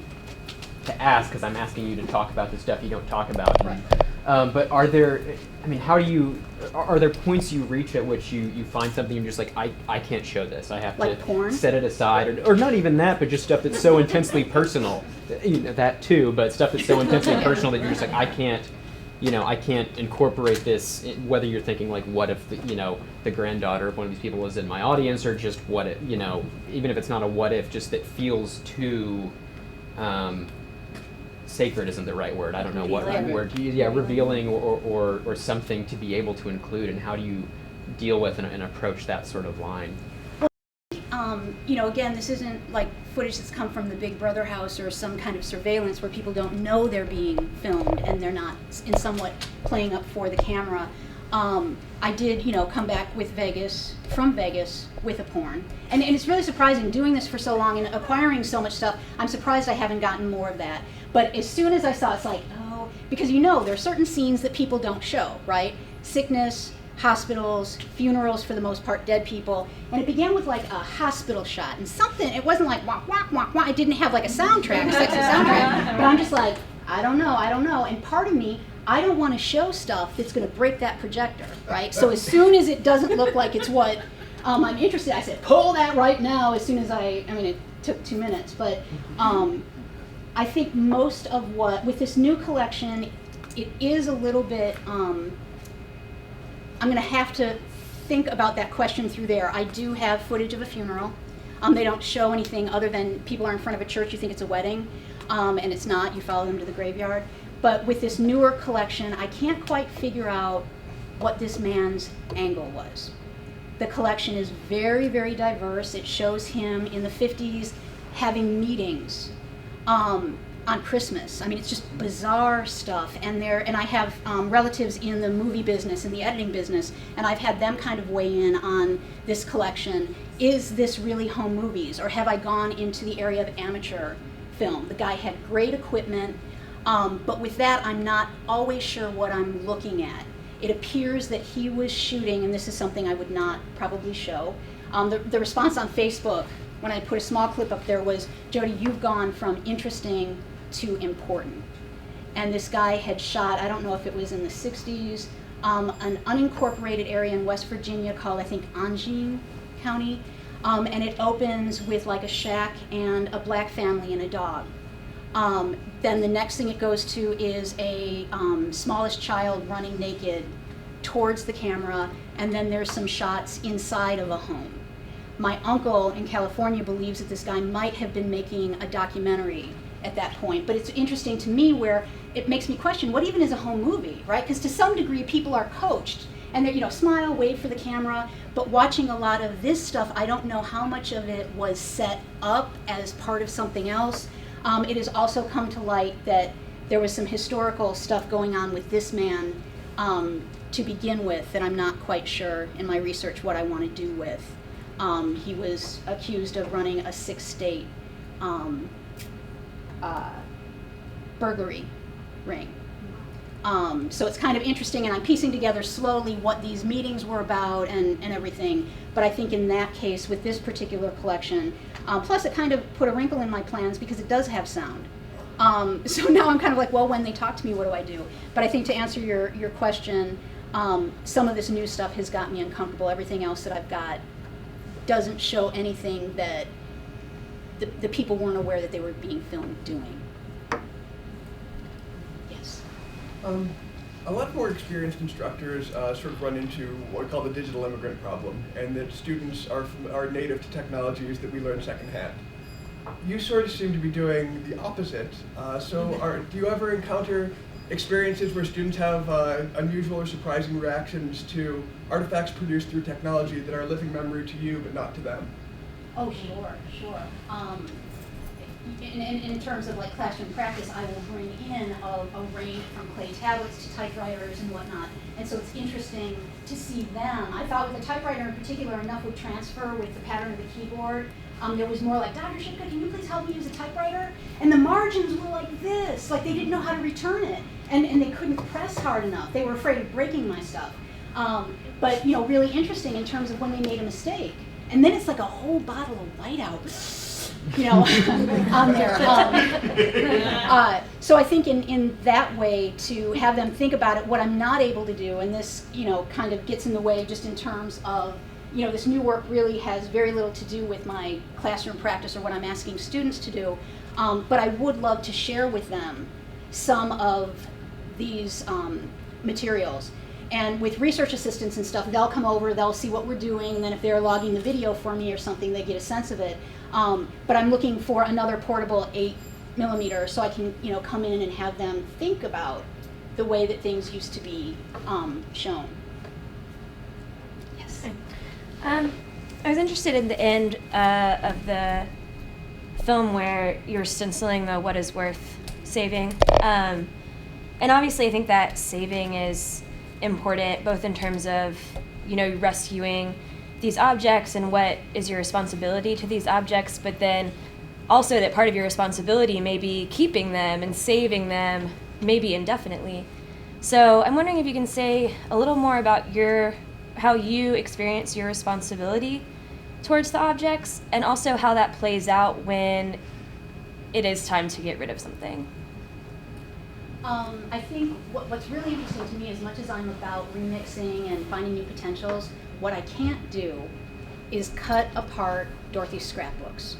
ask because I'm asking you to talk about the stuff you don't talk about. Right. But are there, are there points you reach at which you find something you're just like, I can't show this. I have like to porn? Set it aside. Or not even that, but just stuff that's so intensely personal. That too, but stuff that's so intensely personal that you're just like, I can't incorporate this, whether you're thinking like, what if the granddaughter of one of these people was in my audience, or just what if, even if it's not a what if, just that feels too, sacred isn't the right word. I don't know what word. Yeah, revealing or something to be able to include, and how do you deal with and approach that sort of line? Again, this isn't like footage that's come from the Big Brother house or some kind of surveillance where people don't know they're being filmed and they're not in somewhat playing up for the camera. I did, come back from Vegas with a porn. And it's really surprising doing this for so long and acquiring so much stuff. I'm surprised I haven't gotten more of that. But as soon as I saw, it's like, oh, because there are certain scenes that people don't show, right? Sickness, hospitals, funerals, for the most part, dead people. And it began with like a hospital shot and something, it wasn't like wah, wah, wah, wah. It didn't have like a soundtrack, a sexy soundtrack. But I'm just like, I don't know. And part of me, I don't want to show stuff that's going to break that projector, right? So as soon as it doesn't look like it's what I'm interested. I said, pull that right now as soon as I mean, it took 2 minutes, but I think most of what, with this new collection, it is a little bit, I'm going to have to think about that question through there. I do have footage of a funeral. They don't show anything other than people are in front of a church, you think it's a wedding, and it's not, you follow them to the graveyard. But with this newer collection, I can't quite figure out what this man's angle was. The collection is very, very diverse. It shows him in the 50s having meetings on Christmas. I mean, it's just bizarre stuff. And I have relatives in the movie business, in the editing business, and I've had them kind of weigh in on this collection. Is this really home movies, or have I gone into the area of amateur film? The guy had great equipment, but with that, I'm not always sure what I'm looking at. It appears that he was shooting, and this is something I would not probably show. The response on Facebook, when I put a small clip up there, was, Jody, you've gone from interesting to important. And this guy had shot, I don't know if it was in the 60s, an unincorporated area in West Virginia called, I think, Angine County. And it opens with like a shack and a black family and a dog. Then the next thing it goes to is a smallest child running naked towards the camera, and then there's some shots inside of a home. My uncle in California believes that this guy might have been making a documentary at that point, but it's interesting to me where it makes me question, what even is a home movie, right? Because to some degree people are coached, and they're, smile, wave for the camera, but watching a lot of this stuff, I don't know how much of it was set up as part of something else. It has also come to light that there was some historical stuff going on with this man to begin with that I'm not quite sure in my research what I want to do with. He was accused of running a 6-state burglary ring. So it's kind of interesting, and I'm piecing together slowly what these meetings were about and everything. But I think in that case, with this particular collection, plus it kind of put a wrinkle in my plans because it does have sound. So now I'm kind of like, well, when they talk to me, what do I do? But I think to answer your question, some of this new stuff has got me uncomfortable. Everything else that I've got doesn't show anything that the people weren't aware that they were being filmed doing. Yes? A lot more experienced instructors sort of run into what we call the digital immigrant problem, and that students are native to technologies that we learn secondhand. You sort of seem to be doing the opposite. Do you ever encounter experiences where students have unusual or surprising reactions to artifacts produced through technology that are a living memory to you but not to them? Oh, sure. In terms of like classroom practice, I will bring in a range from clay tablets to typewriters and whatnot. And so it's interesting to see them. I thought with the typewriter in particular, enough would transfer with the pattern of the keyboard. There was more like, Dr. Shipka, can you please help me use a typewriter? And the margins were like this, like they didn't know how to return it. And they couldn't press hard enough. They were afraid of breaking my stuff. But really interesting in terms of when they made a mistake. And then it's like a whole bottle of whiteout, on there. So I think in that way, to have them think about it, what I'm not able to do, and this kind of gets in the way just in terms of, this new work really has very little to do with my classroom practice or what I'm asking students to do, but I would love to share with them some of these materials. And with research assistants and stuff, they'll come over, they'll see what we're doing, and then if they're logging the video for me or something, they get a sense of it. But I'm looking for another portable 8mm so I can, come in and have them think about the way that things used to be shown. Yes. I was interested in the end of the film where you're stenciling the what is worth saving. And obviously I think that saving is important, both in terms of, rescuing these objects and what is your responsibility to these objects, but then also that part of your responsibility may be keeping them and saving them, maybe indefinitely. So I'm wondering if you can say a little more about how you experience your responsibility towards the objects, and also how that plays out when it is time to get rid of something. I think what's really interesting to me, as much as I'm about remixing and finding new potentials, what I can't do is cut apart Dorothy's scrapbooks.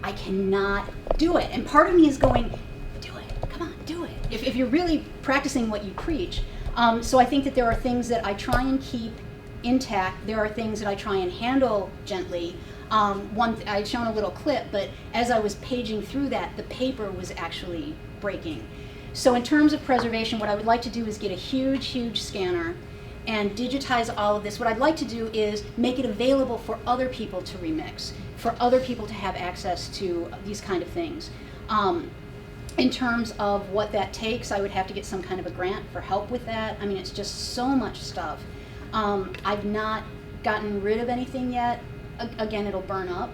I cannot do it. And part of me is going, do it, come on, do it. If you're really practicing what you preach. So I think that there are things that I try and keep intact. There are things that I try and handle gently. I'd shown a little clip, but as I was paging through that, the paper was actually breaking. So in terms of preservation, what I would like to do is get a huge, huge scanner and digitize all of this. What I'd like to do is make it available for other people to remix, for other people to have access to these kind of things. In terms of what that takes, I would have to get some kind of a grant for help with that. I mean, it's just so much stuff. I've not gotten rid of anything yet. Again, it'll burn up.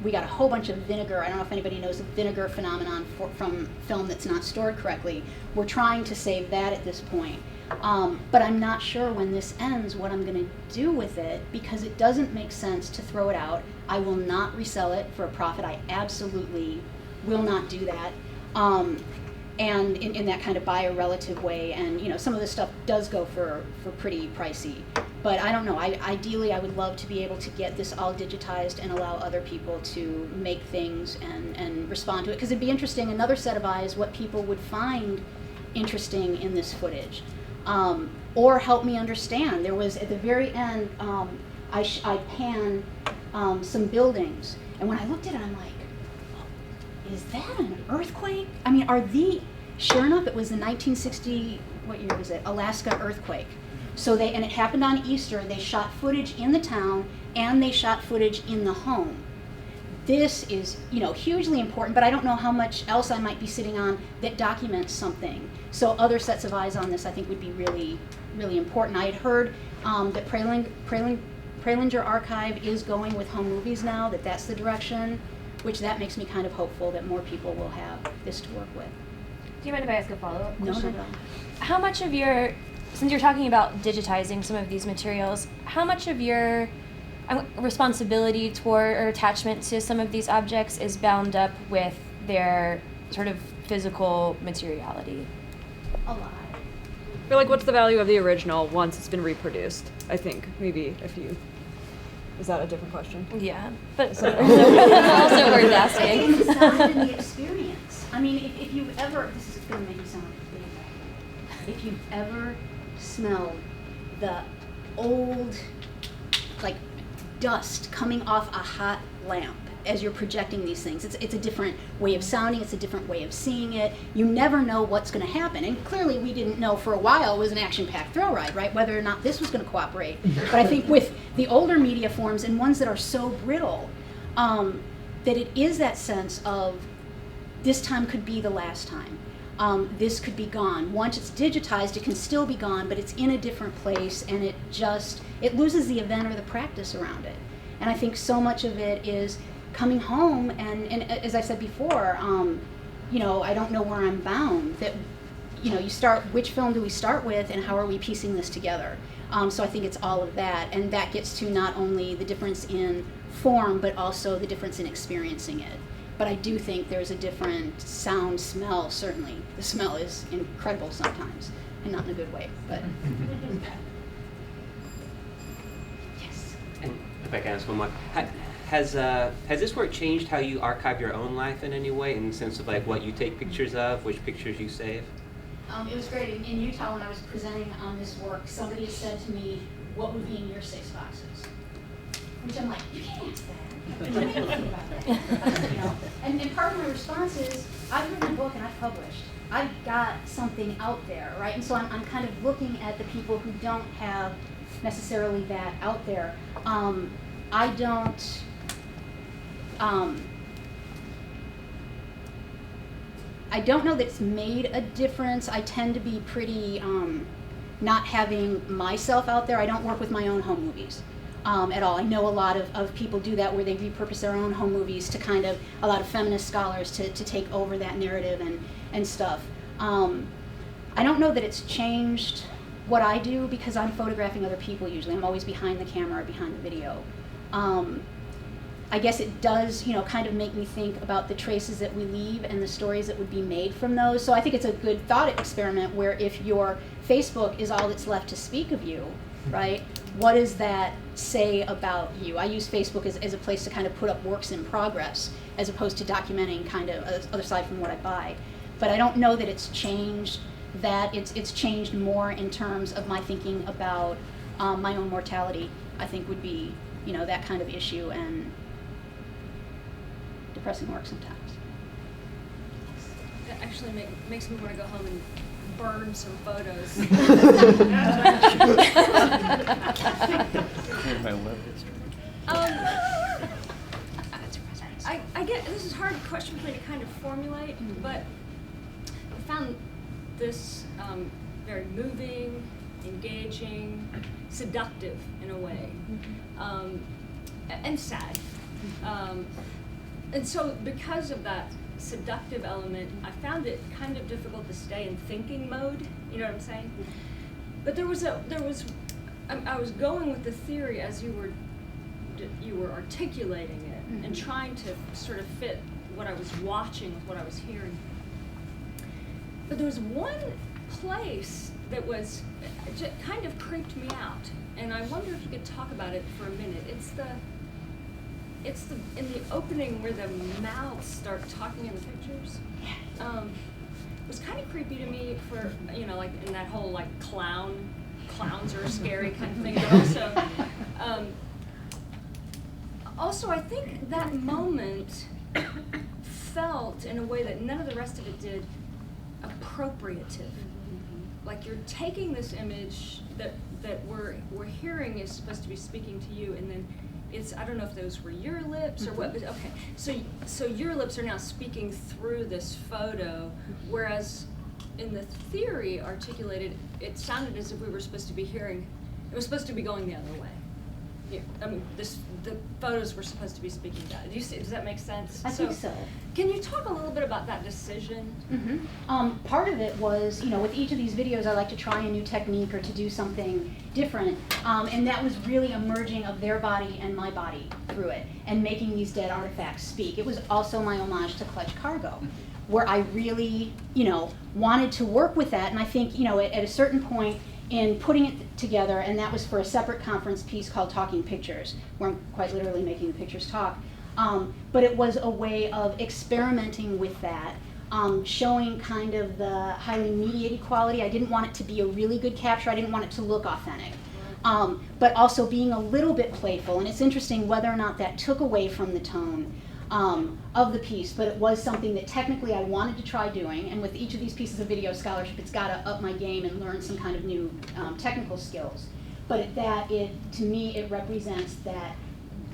We got a whole bunch of vinegar. I don't know if anybody knows the vinegar phenomenon from film that's not stored correctly. We're trying to save that at this point. But I'm not sure when this ends what I'm going to do with it, because it doesn't make sense to throw it out. I will not resell it for a profit. I absolutely will not do that. And in that kind of buyer-relative way. And you know, some of this stuff does go for pretty pricey. But I don't know. Ideally, I would love to be able to get this all digitized and allow other people to make things and respond to it. Because it'd be interesting, another set of eyes, what people would find interesting in this footage. Or help me understand. There was, at the very end, I panned some buildings. And when I looked at it, I'm like, is that an earthquake? I mean, sure enough, it was the 1960, what year was it? Alaska earthquake. So and it happened on Easter. They shot footage in the town and they shot footage in the home. This is, you know, hugely important, but I don't know how much else I might be sitting on that documents something. So other sets of eyes on this, I think, would be really, really important. I had heard that Pralinger Archive is going with home movies now, that's the direction, which that makes me kind of hopeful that more people will have this to work with. Do you mind if I ask a follow-up question? No. How much of your, since you're talking about digitizing some of these materials, how much of your responsibility toward or attachment to some of these objects is bound up with their sort of physical materiality? A lot. Or like, what's the value of the original once it's been reproduced? I think maybe if you. Is that a different question? Yeah, but also worth asking. I think it's the sound and the experience. I mean, if you've ever, this is going to make you sound big. If you've ever smelled the old, like, dust coming off a hot lamp as you're projecting these things, it's a different way of sounding, it's a different way of seeing it. You never know what's going to happen. And clearly we didn't know for a while it was an action-packed thrill ride, right? Whether or not this was going to cooperate. But I think with the older media forms and ones that are so brittle, that it is that sense of this time could be the last time. This could be gone. Once it's digitized, it can still be gone, but it's in a different place, and it loses the event or the practice around it. And I think so much of it is coming home, and as I said before, you know, I don't know where I'm bound. That, you know, which film do we start with, and how are we piecing this together? So I think it's all of that, and that gets to not only the difference in form, but also the difference in experiencing it. But I do think there's a different sound, smell, certainly. The smell is incredible sometimes, and not in a good way, but. Yes. And if I can ask one more, has this work changed how you archive your own life in any way, in the sense of like what you take pictures of, which pictures you save? It was great. In Utah, when I was presenting on this work, somebody said to me, what would be in your 6 boxes? Which I'm like, you can't ask that. What do you think about that? You know? And part of my response is, I've written a book and I've published. I've got something out there, right? And so I'm kind of looking at the people who don't have necessarily that out there. I don't know that it's made a difference. I tend to be pretty not having myself out there. I don't work with my own home movies at all. I know a lot of people do that, where they repurpose their own home movies to kind of, a lot of feminist scholars to take over that narrative and stuff. I don't know that it's changed what I do, because I'm photographing other people usually. I'm always behind the camera or behind the video. I guess it does, you know, kind of make me think about the traces that we leave and the stories that would be made from those. So I think it's a good thought experiment, where if your Facebook is all that's left to speak of you, right, what does that say about you? I use Facebook as a place to kind of put up works in progress, as opposed to documenting kind of other side from what I buy. But I don't know that it's changed that. It's changed more in terms of my thinking about my own mortality, I think would be, you know, that kind of issue, and depressing work sometimes. That actually makes me want to go home and burn some photos. I get this is a hard question for me to kind of formulate, but I found this very moving, engaging, seductive in a way, and sad. And so because of that seductive element, I found it kind of difficult to stay in thinking mode, you know what I'm saying? But I was going with the theory as you were articulating it, and trying to sort of fit what I was watching with what I was hearing. But there was one place that was just kind of creeped me out, and I wonder if you could talk about it for a minute. It's the in the opening where the mouths start talking in the pictures. It was kind of creepy to me for, you know, like in that whole like clowns are scary kind of thing, but also I think that moment felt in a way that none of the rest of it did appropriative. Like you're taking this image that we're hearing is supposed to be speaking to you, and then it's, I don't know if those were your lips or what, but okay. So your lips are now speaking through this photo, whereas in the theory articulated, it sounded as if we were supposed to be hearing, it was supposed to be going the other way. Yeah, I mean, the photos were supposed to be speaking that. Does that make sense? I think so. Can you talk a little bit about that decision? Part of it was, you know, with each of these videos, I like to try a new technique or to do something different, and that was really a merging of their body and my body through it, and making these dead artifacts speak. It was also my homage to Clutch Cargo, where I really, you know, wanted to work with that, and I think, you know, at a certain point, in putting it together, and that was for a separate conference piece called Talking Pictures, where I'm quite literally making the pictures talk. But it was a way of experimenting with that, showing kind of the highly mediated quality. I didn't want it to be a really good capture. I didn't want it to look authentic. But also being a little bit playful, and it's interesting whether or not that took away from the tone of the piece, but it was something that technically I wanted to try doing, and with each of these pieces of video scholarship, it's got to up my game and learn some kind of new technical skills. But to me, it represents that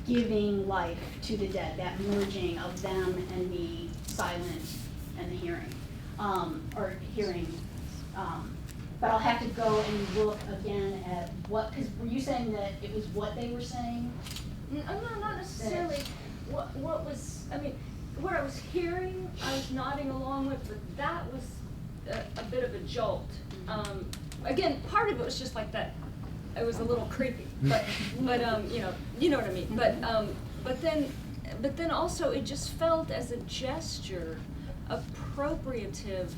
giving life to the dead, that merging of them and the silent and the hearing, but I'll have to go and look again at because were you saying that it was what they were saying? No, not necessarily. What was, I mean, what I was hearing, I was nodding along with, but that was a bit of a jolt. Again, part of it was just like that. It was a little creepy, but you know what I mean. But then also it just felt as a gesture, appropriative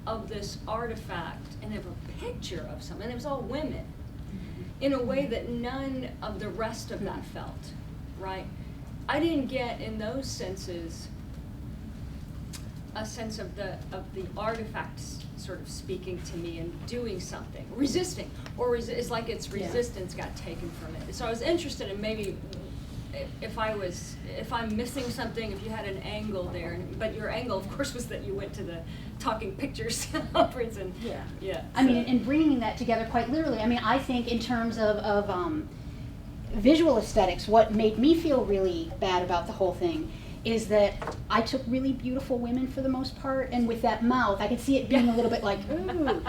of this artifact and of a picture of something. And it was all women, in a way that none of the rest of that felt, right? I didn't get in those senses a sense of the artifacts sort of speaking to me and doing something, resisting, or it's like its resistance got taken from it. So I was interested in maybe if I'm missing something, if you had an angle there, but your angle, of course, was that you went to the Talking Pictures conference and I mean, in bringing that together quite literally, I mean, I think in terms of visual aesthetics, what made me feel really bad about the whole thing is that I took really beautiful women for the most part, and with that mouth, I could see it being a little bit like, ooh.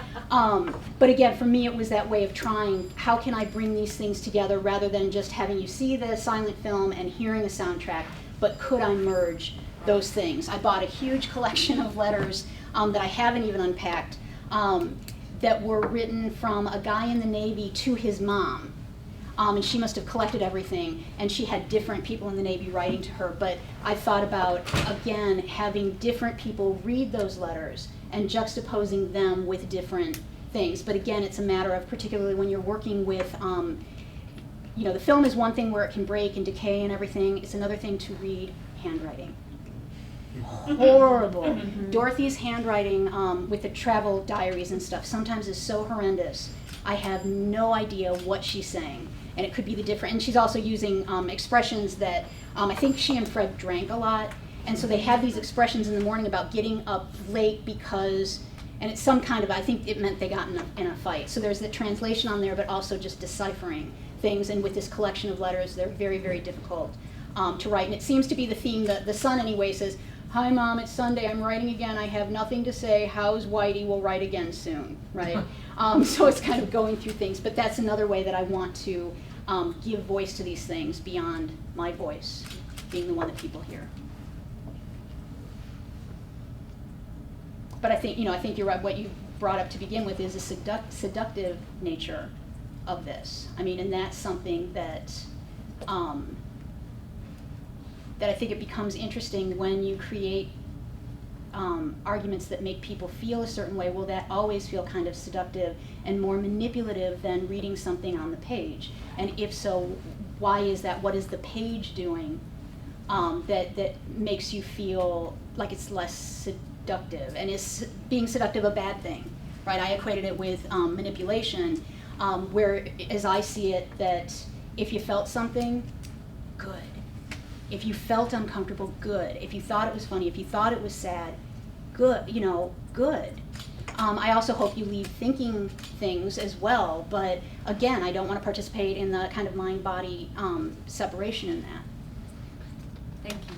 But again, for me, it was that way of trying, how can I bring these things together rather than just having you see the silent film and hearing the soundtrack, but could I merge those things? I bought a huge collection of letters that I haven't even unpacked that were written from a guy in the Navy to his mom. And she must have collected everything, and she had different people in the Navy writing to her. But I thought about, again, having different people read those letters and juxtaposing them with different things. But again, it's a matter of, particularly when you're working with you know, the film is one thing where it can break and decay and everything. It's another thing to read handwriting. Horrible. Dorothy's handwriting with the travel diaries and stuff sometimes is so horrendous. I have no idea what she's saying. And it could be the different, and she's also using expressions that, I think she and Fred drank a lot. And so they have these expressions in the morning about getting up late because, and it's some kind of, I think it meant they got in a fight. So there's the translation on there, but also just deciphering things. And with this collection of letters, they're very, very difficult to write. And it seems to be the theme that the son anyway says, "Hi Mom, it's Sunday, I'm writing again, I have nothing to say, how's Whitey, we'll write again soon," right? So it's kind of going through things, but that's another way that I want to give voice to these things beyond my voice, being the one that people hear. But I think you're right, what you brought up to begin with is a seductive nature of this. I mean, and that's something that, that I think it becomes interesting when you create arguments that make people feel a certain way. Will that always feel kind of seductive and more manipulative than reading something on the page? And if so, why is that? What is the page doing that makes you feel like it's less seductive? And is being seductive a bad thing? Right? I equated it with manipulation, where, as I see it, that if you felt something, good. If you felt uncomfortable, good. If you thought it was funny, if you thought it was sad, good, good. I also hope you leave thinking things as well, but again, I don't want to participate in the kind of mind-body separation in that. Thank you.